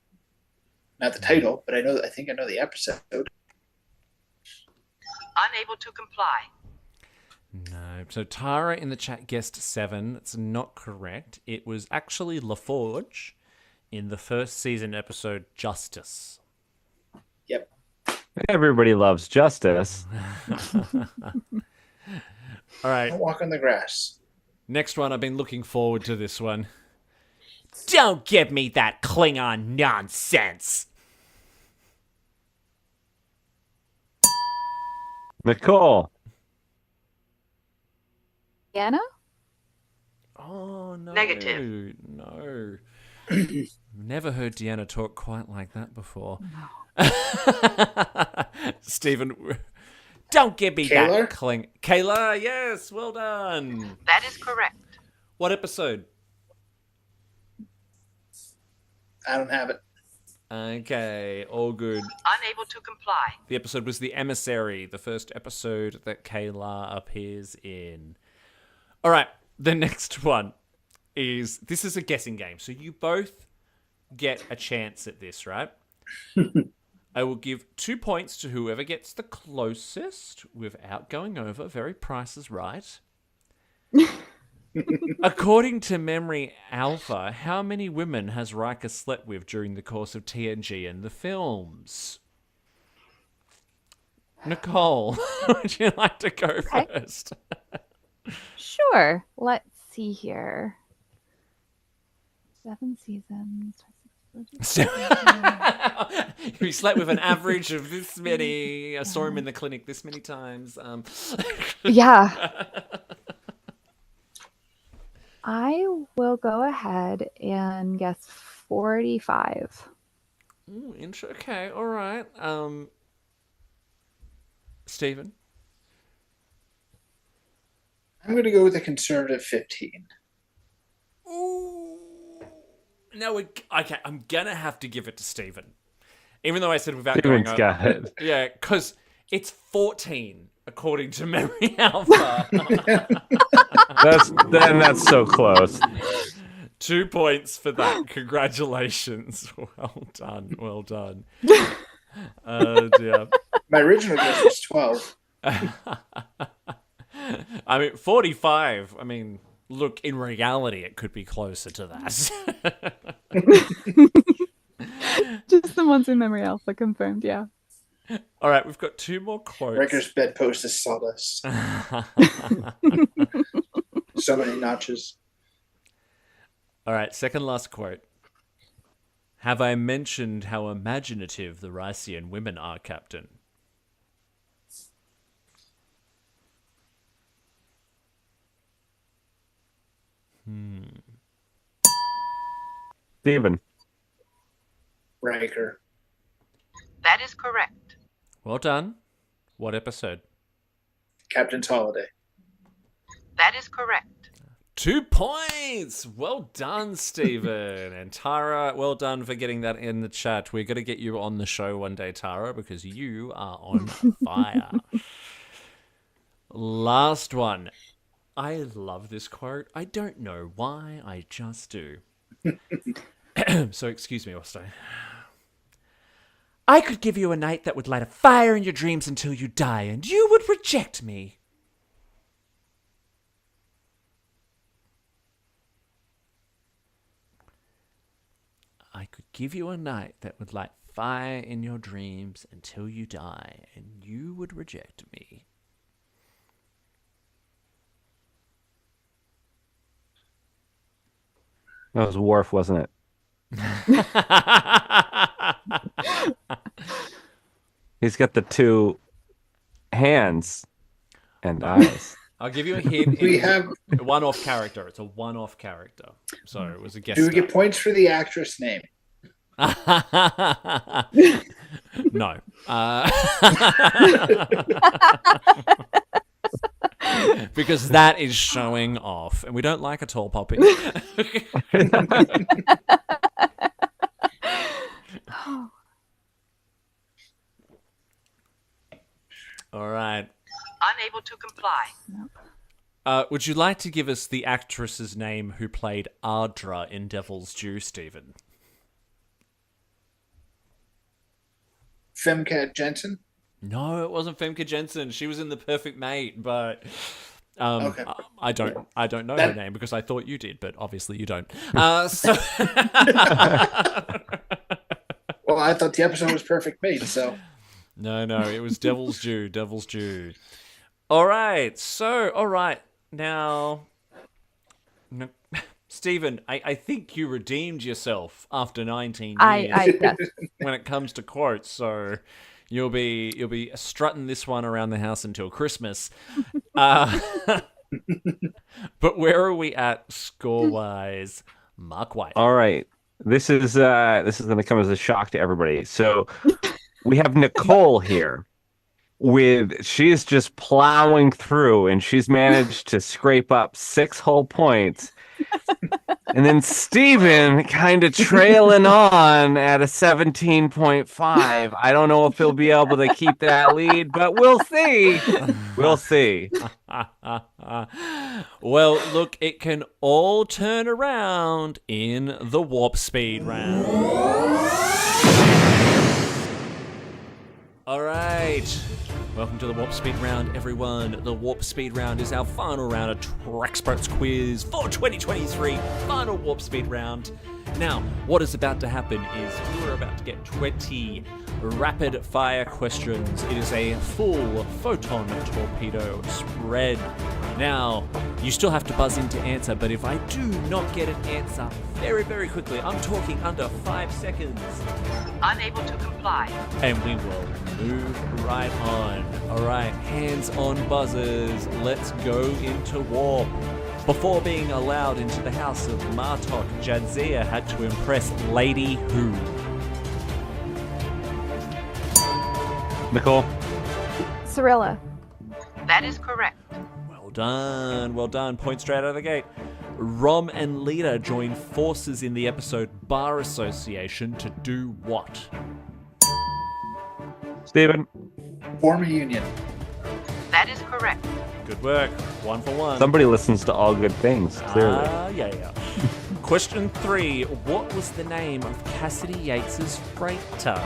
S2: Not the title, but I think I know the episode.
S3: Unable to comply.
S1: No. So Tara in the chat guessed 7. That's not correct. It was actually LaForge in the first season episode Justice.
S2: Yep.
S17: Everybody loves Justice.
S1: All right.
S2: Don't walk on the grass.
S1: Next one. I've been looking forward to this one.
S18: quotes.
S1: Don't give me that Klingon nonsense.
S17: Nicole.
S18: Anna?
S1: Oh, no.
S3: Negative.
S1: No. Never heard Deanna talk quite like that before.
S18: No.
S1: Stephen, don't give me
S2: Kayla?
S1: that cling. Kayla, yes, well done.
S3: That is correct.
S1: What episode?
S2: I don't have it.
S1: Okay, all good.
S3: Unable to comply.
S1: The episode was The Emissary, the first episode that Kayla appears in. All right, the next one is, this is a guessing game, so you both get a chance at this, right? I will give 2 points to whoever gets the closest without going over. Very Price is Right. According to Memory Alpha, how many women has Riker slept with during the course of TNG and the films? Nicole, would you like to go first?
S18: Sure. Let's see here. 7 seasons.
S1: He slept with an average of this many. I saw him in the clinic this many times.
S18: Yeah. I will go ahead and guess 45.
S1: Ooh, okay, all right. Stephen?
S2: I'm going to go with a conservative 15.
S1: Ooh. No, okay, I'm going to have to give it to Stephen. Even though I said without
S17: Stephen's
S1: going
S17: got it.
S1: Yeah, because it's 14, according to Memory Alpha.
S17: That's so close.
S1: 2 points for that. Congratulations. Well done. Well done. Oh, dear.
S2: My original guess was 12.
S1: I mean, 45. I mean, look, in reality, it could be closer to that.
S18: Just the ones in Memory Alpha confirmed, yeah.
S1: All right, we've got 2 more quotes.
S2: Riker's bedpost is sawdust. So many notches.
S1: All right, second last quote. Have I mentioned how imaginative the Rycian women are, Captain?
S17: Stephen.
S2: Riker.
S3: That is correct.
S1: Well done. What episode?
S2: Captain's Holiday.
S3: That is correct.
S1: 2 points! Well done, Stephen. And Tara, well done for getting that in the chat. We're going to get you on the show one day, Tara, because you are on fire. Last one. I love this quote. I don't know why, I just do. So excuse me, Austo. I could give you a night that would light a fire in your dreams until you die, and you would reject me. I could give you a night that would light fire in your dreams until you die, and you would reject me.
S17: That was Worf, wasn't it? He's got the 2 hands and eyes.
S1: I'll give you a hint.
S2: We have
S1: a one-off character. It's a one-off character. So it was a guest
S2: Do we
S1: star.
S2: get points for the actress name?
S1: No. Because that is showing off, and we don't like a tall poppy. All right.
S3: Unable to comply.
S1: Would you like to give us the actress's name who played Ardra in Devil's Due, Stephen?
S2: Femke Jensen?
S1: No, it wasn't Femke Jensen. She was in The Perfect Mate, but
S2: Okay.
S1: I don't know her name because I thought you did, but obviously you don't. So
S2: Well, I thought the episode was Perfect Mate, so.
S1: No, it was Devil's Due. Devil's Due. All right. So, all right. Now, Stephen, I think you redeemed yourself after 19 years
S18: I
S1: when it comes to quotes, so you'll be strutting this one around the house until Christmas. But where are we at score-wise? Mark White.
S17: All right. This is going to come as a shock to everybody. So we have Nicole here. She is just plowing through, and she's managed to scrape up 6 whole points. And then Steven kind of trailing on at a 17.5. I don't know if he'll be able to keep that lead, but we'll see. We'll see.
S1: Well, look, it can all turn around in the warp speed round. All right. Welcome to the Warp Speed Round, everyone. The Warp Speed Round is our final round of Treksperts Quiz for 2023. Final Warp Speed Round. Now, what is about to happen is you are about to get 20 rapid-fire questions. It is a full photon torpedo spread. Now, you still have to buzz in to answer, but if I do not get an answer very, very quickly, I'm talking under 5 seconds,
S3: Unable to comply.
S1: and we will move right on. All right, hands on buzzers. Let's go into warp. Before being allowed into the house of Martok, Jadzia had to impress Lady Who?
S17: Nicole.
S18: Cirilla.
S3: That is correct.
S1: Well done. Point straight out of the gate. Rom and Lita join forces in the episode Bar Association to do what?
S17: Steven.
S2: Form a union.
S3: That is correct.
S1: Good work. 1 for 1.
S17: Somebody listens to all good things, clearly.
S1: Yeah. Question 3. What was the name of Cassidy Yates's freighter?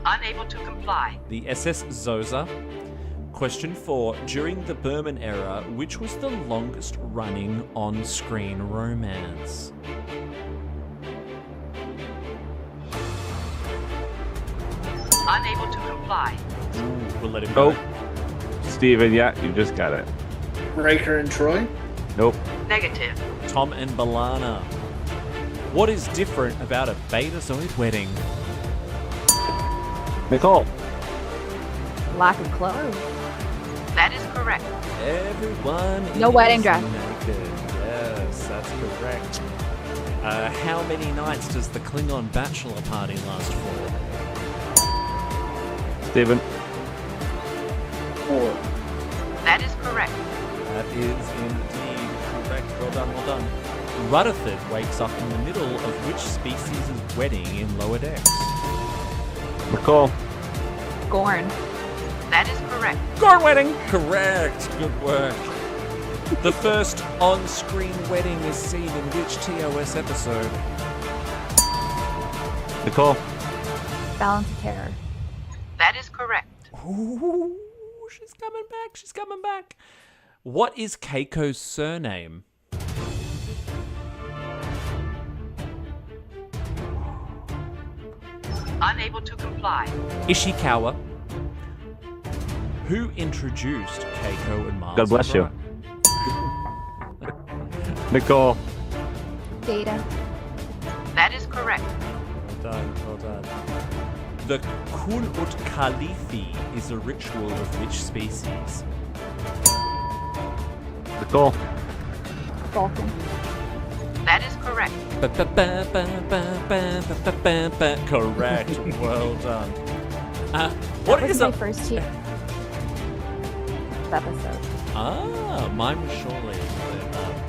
S3: Unable to comply.
S1: The SS Zosa. Question 4. During the Berman era, which was the longest running on-screen romance?
S3: Unable to comply.
S1: Ooh, we'll let him go.
S17: Steven, yeah, you just got it.
S2: Riker and Troy?
S17: Nope.
S3: Negative.
S1: Tom and Balana. What is different about a Betazoid wedding?
S17: Nicole.
S18: Lack of clothes.
S3: That is correct.
S1: Everyone
S18: No
S1: is
S18: wedding dress.
S1: naked. Yes, that's correct. How many nights does the Klingon bachelor party last for?
S17: Steven.
S2: 4.
S3: That is correct.
S1: That is indeed correct. Well done. Rutherford wakes up in the middle of which species' wedding in Lower Decks?
S17: Nicole.
S18: Gorn.
S3: That is correct.
S1: Gorn wedding! Correct. Good work. The first on-screen wedding is seen in which TOS episode?
S17: Nicole.
S18: Balance of terror.
S3: That is correct.
S1: Ooh, she's coming back. What is Keiko's surname?
S3: Unable to comply.
S1: Ishikawa. Who introduced Keiko and Mars?
S17: God bless you. Nicole.
S18: Data.
S3: That is correct.
S1: Well done. The Kun ut Khalifi is a ritual of which species?
S17: Nicole.
S18: Vulcan.
S3: That is correct.
S1: Correct. Well done.
S18: What is my first team episode?
S1: Mine was surely.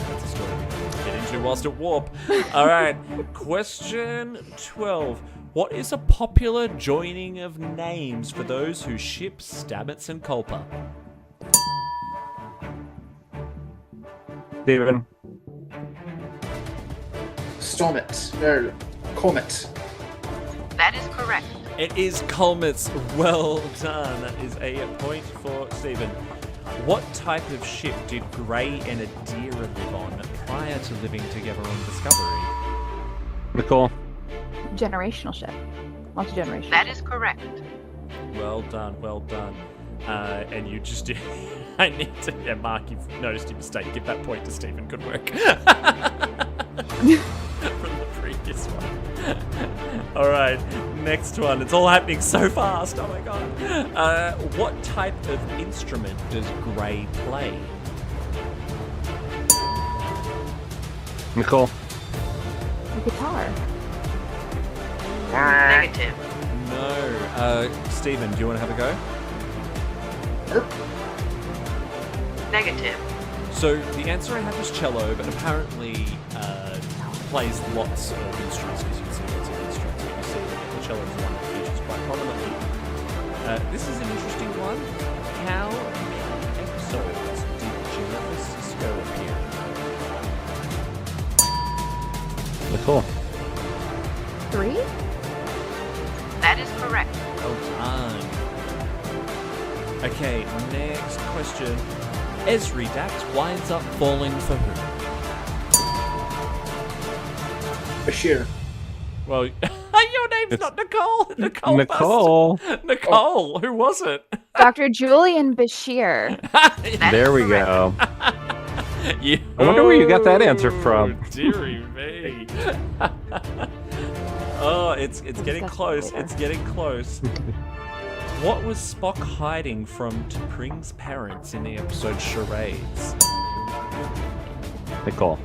S1: That's a story to get into whilst at warp. All right. Question 12. What is a popular joining of names for those who ship Stamets and Culper?
S17: Steven.
S2: Stomach. Or Comet.
S3: That is correct.
S1: It is Colmets. Well done. That is a point for Stephen. What type of ship did Gray and Adira live on prior to living together on Discovery?
S17: Nicole.
S18: Generational ship. Multi-generational.
S3: That is correct.
S1: Well done. and you just do. I need to. Yeah, Mark, you've noticed your mistake. Give that point to Stephen. Good work. From the previous one. All right, next one. It's all happening so fast. Oh my god. What type of instrument does Gray play?
S17: Nicole.
S18: The guitar.
S3: Negative.
S1: No. Stephen, do you want to have a go?
S3: Negative.
S1: So the answer I have is cello, but apparently plays lots of instruments, because you can see lots of instruments. You can see the cello is the one that features quite prominently. This is an interesting one. How many episodes did Jennifer Sisko appear in?
S17: Nicole.
S18: 3?
S3: That is correct.
S1: Well done. Okay, next question. Esri Dax winds up falling for who?
S2: Bashir.
S1: Well, your name's not Nicole. Nicole.
S17: Nicole.
S1: Nicole. Who was it?
S18: Dr. Julian Bashir.
S17: There we go. I wonder where you got that answer from.
S1: Dearie me. Oh, it's getting close. It's getting close. What was Spock hiding from T'Pring's parents in the episode Charades?
S17: Nicole.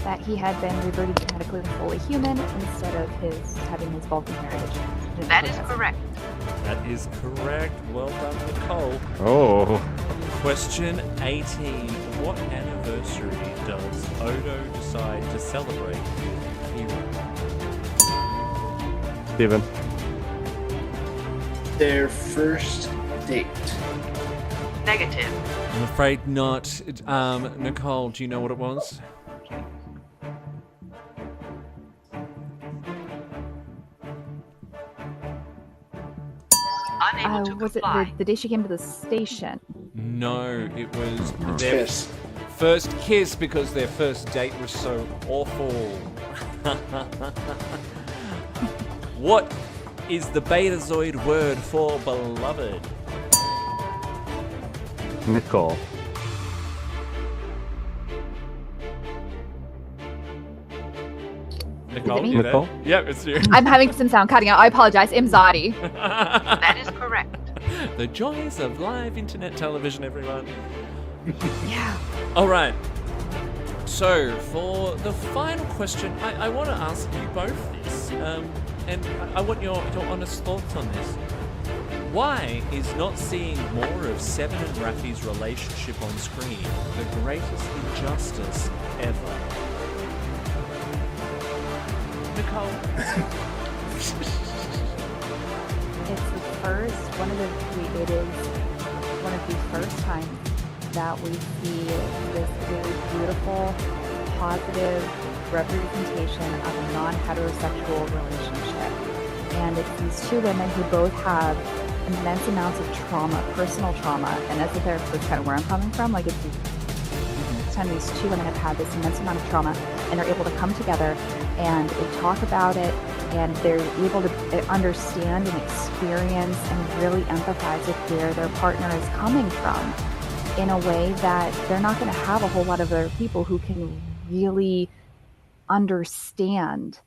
S18: That he had been reverted genetically and fully human instead of having his Vulcan heritage.
S3: That is correct.
S1: That is correct. Well done, Nicole.
S17: Oh.
S1: Question 18. What anniversary does Odo decide to celebrate with Hero?
S17: Steven.
S2: Their first date.
S3: Negative.
S1: I'm afraid not. Nicole, do you know what it was?
S3: Unable to
S18: was it
S3: comply.
S18: the day she came to the station?
S1: No, it was their first kiss, because their first date was so awful. What is the Betazoid word for beloved?
S17: Nicole.
S1: Nicole,
S18: me?
S1: you there?
S17: Nicole?
S1: Yep, it's you.
S18: I'm having some sound cutting out. I apologize. Imzadi.
S3: That is correct.
S1: The joys of live internet television, everyone.
S18: Yeah.
S1: All right. So, for the final question, I want to ask you both this, and I want your honest thoughts on this. Why is not seeing more of Seven and Raffi's relationship on screen the greatest injustice ever? Nicole?
S18: It's the first, it is one of the first times that we see this very beautiful, positive representation of a non-heterosexual relationship. And it's these two women who both have immense amounts of trauma, personal trauma, and as a therapist, that's kind of where I'm coming from. Like, it's the time these two women have had this immense amount of trauma, and they're able to come together and they talk about it, and they're able to understand and experience and really empathize with where their partner is coming from in a way that they're not going to have a whole lot of other people who can really understand.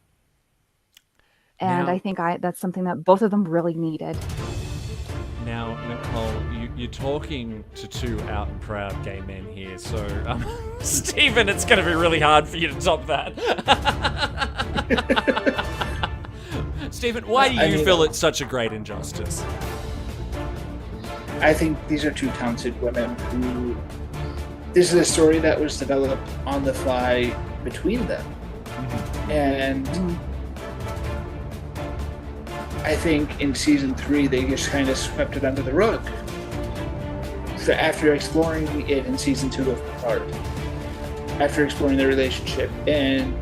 S18: And
S1: Now,
S18: I think that's something that both of them really needed.
S1: Now, Nicole, you're talking to two out and proud gay men here, so Stephen, it's going to be really hard for you to top that. Stephen, why do you feel it's such a great injustice?
S2: I think these are two talented women who... This is a story that was developed on the fly between them. And I think in season 3, they just kind of swept it under the rug. So after exploring it in season 2 of Picard, after exploring their relationship, and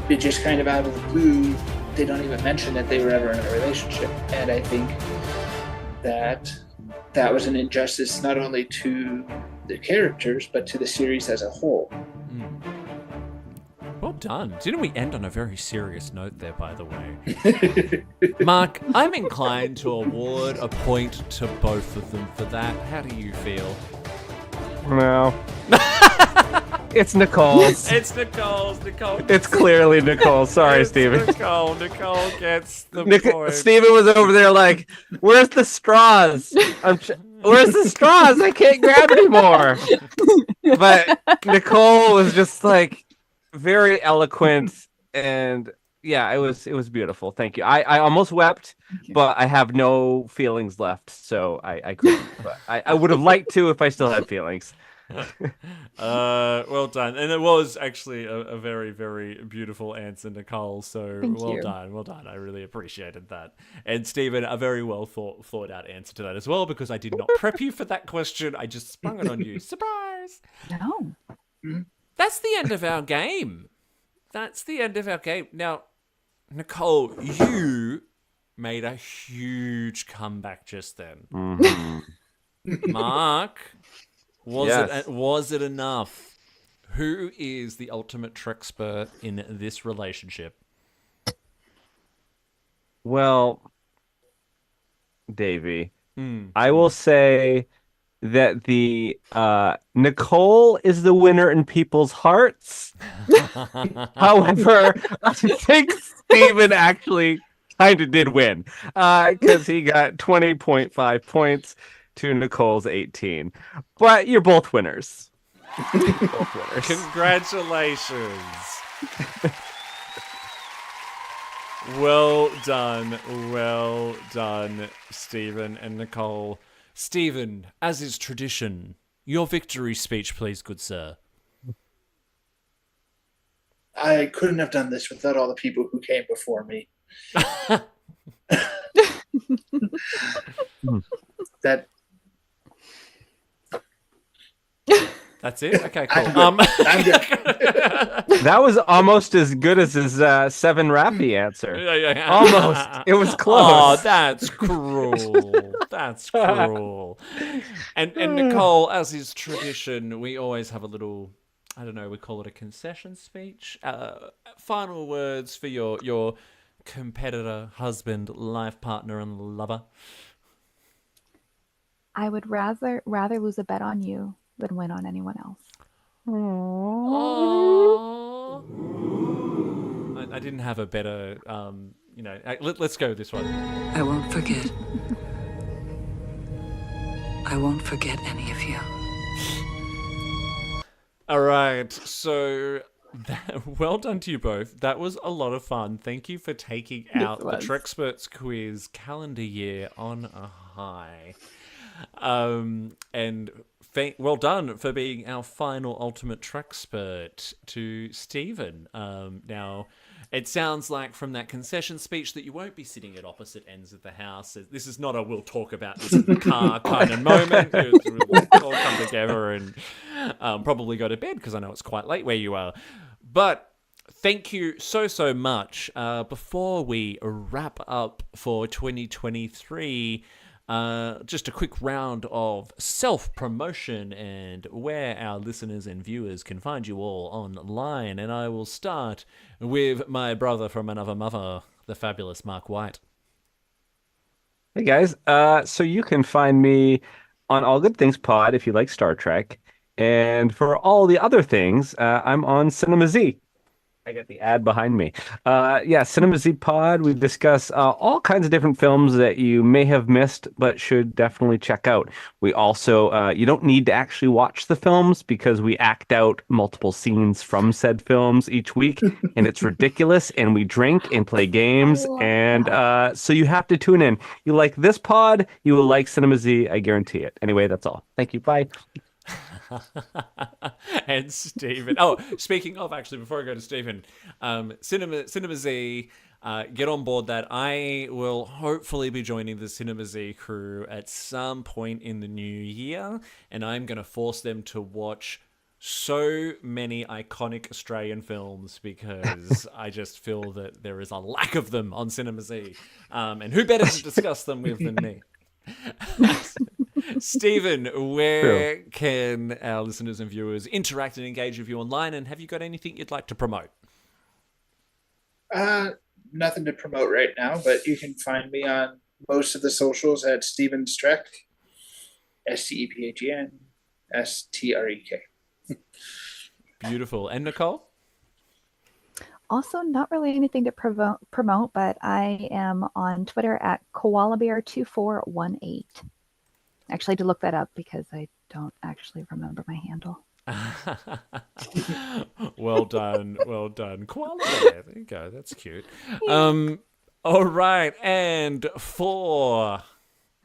S2: it just kind of out of the blue, they don't even mention that they were ever in a relationship. And I think that that was an injustice not only to the characters, but to the series as a whole.
S1: Well done. Didn't we end on a very serious note there, by the way? Mark, I'm inclined to award a point to both of them for that. How do you feel?
S17: No. It's Nicole's.
S1: It's Nicole's.
S17: It's clearly Nicole. Sorry, Steven.
S1: Nicole gets the point.
S17: Steven was over there like, where's the straws? Where's the straws? I can't grab anymore. But Nicole was just like very eloquent, and yeah, it was beautiful. Thank you. I almost wept, but I have no feelings left, so I couldn't. But I would have liked to if I still had feelings.
S1: Well done, and it was actually a very, very beautiful answer, Nicole. So well done. I really appreciated that. And Stephen, a very well thought out answer to that as well, because I did not prep you for that question. I just sprung it on you. Surprise!
S18: No.
S1: That's the end of our game. Now, Nicole, you made a huge comeback just then.
S17: Mm-hmm.
S1: Mark.
S17: Yes.
S1: Was it enough? Who is the ultimate Trekspert in this relationship?
S17: Well, Davey, I will say that the Nicole is the winner in people's hearts. However, I think Steven actually kind of did win because he got 20.5 points to Nicole's 18. But you're both winners.
S1: Congratulations. Well done, Stephen and Nicole. Stephen, as is tradition, your victory speech, please, good sir.
S2: I couldn't have done this without all the people who came before me.
S1: That's it? Okay, cool.
S2: I'm good.
S17: That was almost as good as his 7 Rappy answer.
S1: Yeah.
S17: Almost. It was close.
S1: Oh, that's cruel. That's cruel. And Nicole, as is tradition, we always have a little, I don't know, we call it a concession speech. Final words for your competitor, husband, life partner, and lover.
S18: I would rather lose a bet on you than win on anyone else.
S1: Aww. I didn't have a better, let's go with this one.
S19: I won't forget. I won't forget any of you.
S1: All right, so well done to you both. That was a lot of fun. Thank you for taking out the Treksperts Quiz calendar year on a high. And well done for being our final ultimate Trekspert to Stephen. Now, it sounds like from that concession speech that you won't be sitting at opposite ends of the house. This is not a we'll talk about this in the car kind of moment. We'll all come together and probably go to bed because I know it's quite late where you are. But thank you so much. Before we wrap up for 2023, just a quick round of self-promotion and where our listeners and viewers can find you all online. And I will start with my brother from another mother, the fabulous Mark White.
S17: Hey guys, so you can find me on All Good Things Pod if you like Star Trek. And for all the other things, I'm on Cinema Z. I got the ad behind me. Cinema Z Pod. We discuss all kinds of different films that you may have missed, but should definitely check out. We also, you don't need to actually watch the films because we act out multiple scenes from said films each week, and it's ridiculous. And we drink and play games, and so you have to tune in. You like this pod, you will like Cinema Z. I guarantee it. Anyway, that's all. Thank you. Bye.
S1: And Stephen. Oh, speaking of, actually, before I go to Stephen, Cinema Z, get on board that. I will hopefully be joining the Cinema Z crew at some point in the new year, and I'm going to force them to watch so many iconic Australian films because I just feel that there is a lack of them on Cinema Z. And who better to discuss them with than me? Stephen, where can our listeners and viewers interact and engage with you online, and have you got anything you'd like to promote?
S2: Nothing to promote right now, but you can find me on most of the socials at Steven Strek, STEPHEN STREK.
S1: Beautiful. And Nicole?
S18: Also, not really anything to promote, but I am on Twitter at koalabear2418. Actually, I had to look that up because I don't actually remember my handle.
S1: Well done. Well done. Koala bear. There you go. That's cute. All right. And for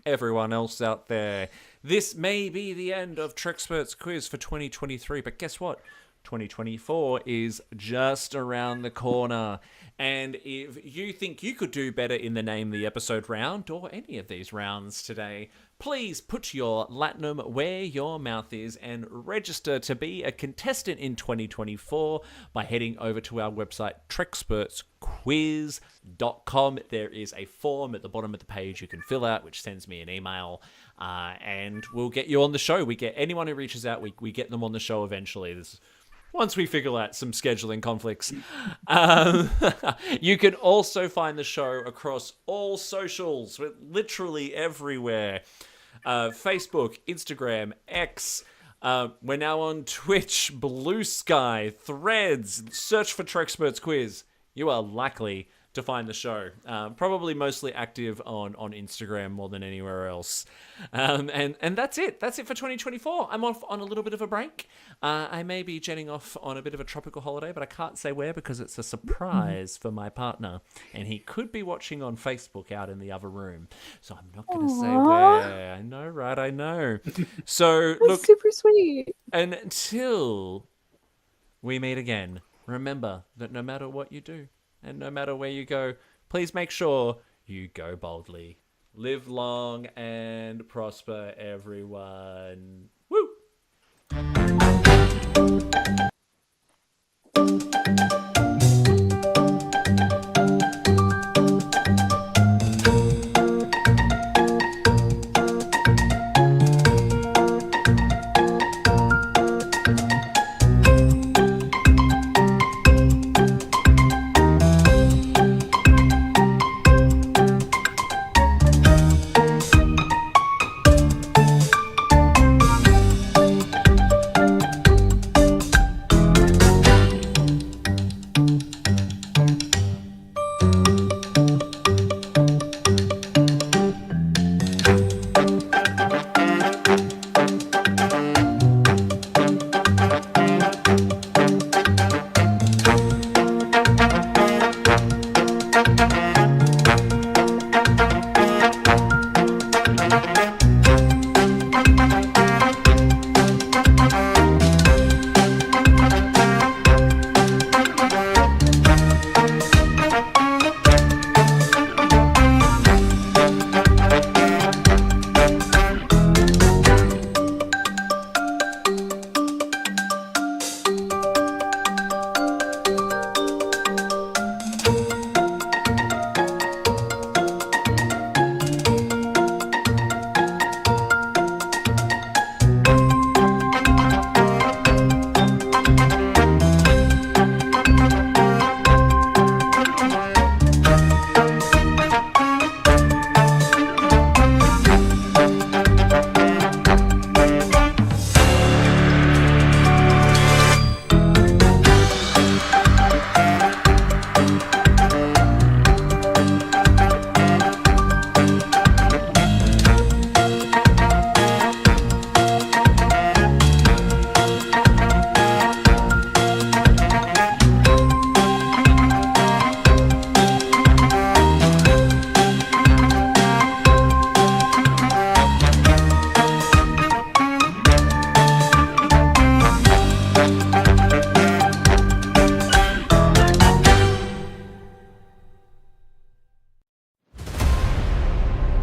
S1: everyone else out there, this may be the end of Treksperts Quiz for 2023, but guess what? 2024 is just around the corner. And if you think you could do better in the Name the Episode round or any of these rounds today, please put your latinum where your mouth is and register to be a contestant in 2024 by heading over to our website, trekspertsquiz.com. There is a form at the bottom of the page you can fill out, which sends me an email, and we'll get you on the show. We get anyone who reaches out, we get them on the show eventually. Once we figure out some scheduling conflicts. You can also find the show across all socials. We're literally everywhere. Facebook, Instagram, X. We're now on Twitch, Blue Sky, Threads. Search for Treksperts Quiz. You are likely to find the show. Probably mostly active on Instagram more than anywhere else. And that's it. That's it for 2024. I'm off on a little bit of a break. I may be jetting off on a bit of a tropical holiday, but I can't say where because it's a surprise for my partner. And he could be watching on Facebook out in the other room. So I'm not going to say where. I know, right? I know. So look,
S18: super sweet.
S1: And until we meet again, remember that no matter what you do, and no matter where you go, please make sure you go boldly. Live long and prosper, everyone. Woo!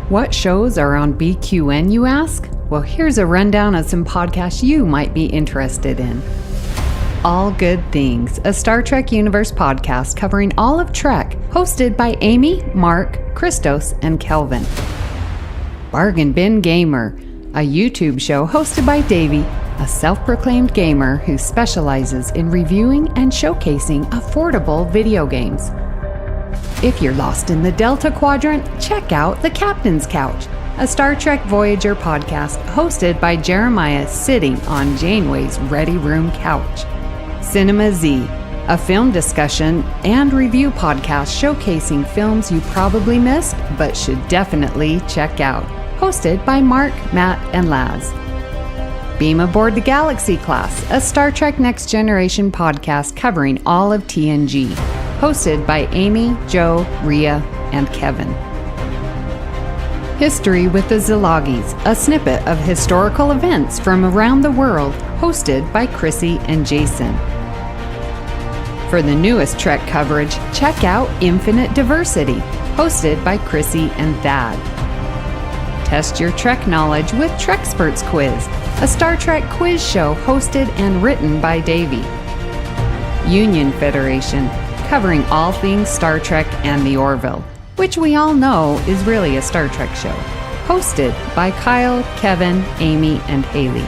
S16: What shows are on BQN, you ask? Well, here's a rundown of some podcasts you might be interested in. All Good Things, a Star Trek Universe podcast covering all of Trek, hosted by Amy, Mark, Christos, and Kelvin. Bargain Bin Gamer, a YouTube show hosted by Davey, a self-proclaimed gamer who specializes in reviewing and showcasing affordable video games. If you're lost in the Delta Quadrant, check out The Captain's Couch, a Star Trek Voyager podcast hosted by Jeremiah sitting on Janeway's Ready Room couch. Cinema Z, a film discussion and review podcast showcasing films you probably missed but should definitely check out, hosted by Mark, Matt, and Laz. Beam Aboard the Galaxy Class, a Star Trek Next Generation podcast covering all of TNG, hosted by Amy, Joe, Rhea, and Kevin. History with the Zilagis, a snippet of historical events from around the world, hosted by Chrissy and Jason. For the newest Trek coverage, check out Infinite Diversity, hosted by Chrissy and Thad. Test your Trek knowledge with Treksperts Quiz, a Star Trek quiz show hosted and written by Davey. Union Federation, covering all things Star Trek and the Orville, which we all know is really a Star Trek show, hosted by Kyle, Kevin, Amy, and Haley.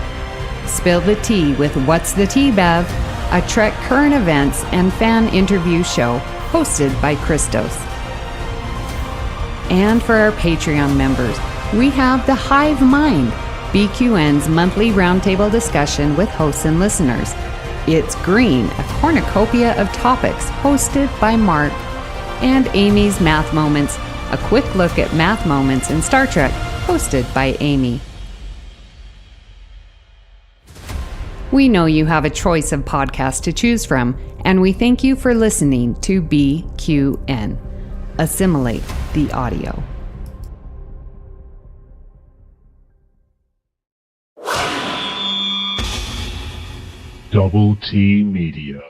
S16: Spill the Tea with What's the Tea, Bev, a Trek current events and fan interview show hosted by Christos. And for our Patreon members, we have The Hive Mind, BQN's monthly roundtable discussion with hosts and listeners. It's Green, a cornucopia of topics hosted by Mark, and Amy's Math Moments, a quick look at math moments in Star Trek, hosted by Amy. We know you have a choice of podcasts to choose from, and we thank you for listening to BQN. Assimilate the audio.
S15: Double T Media.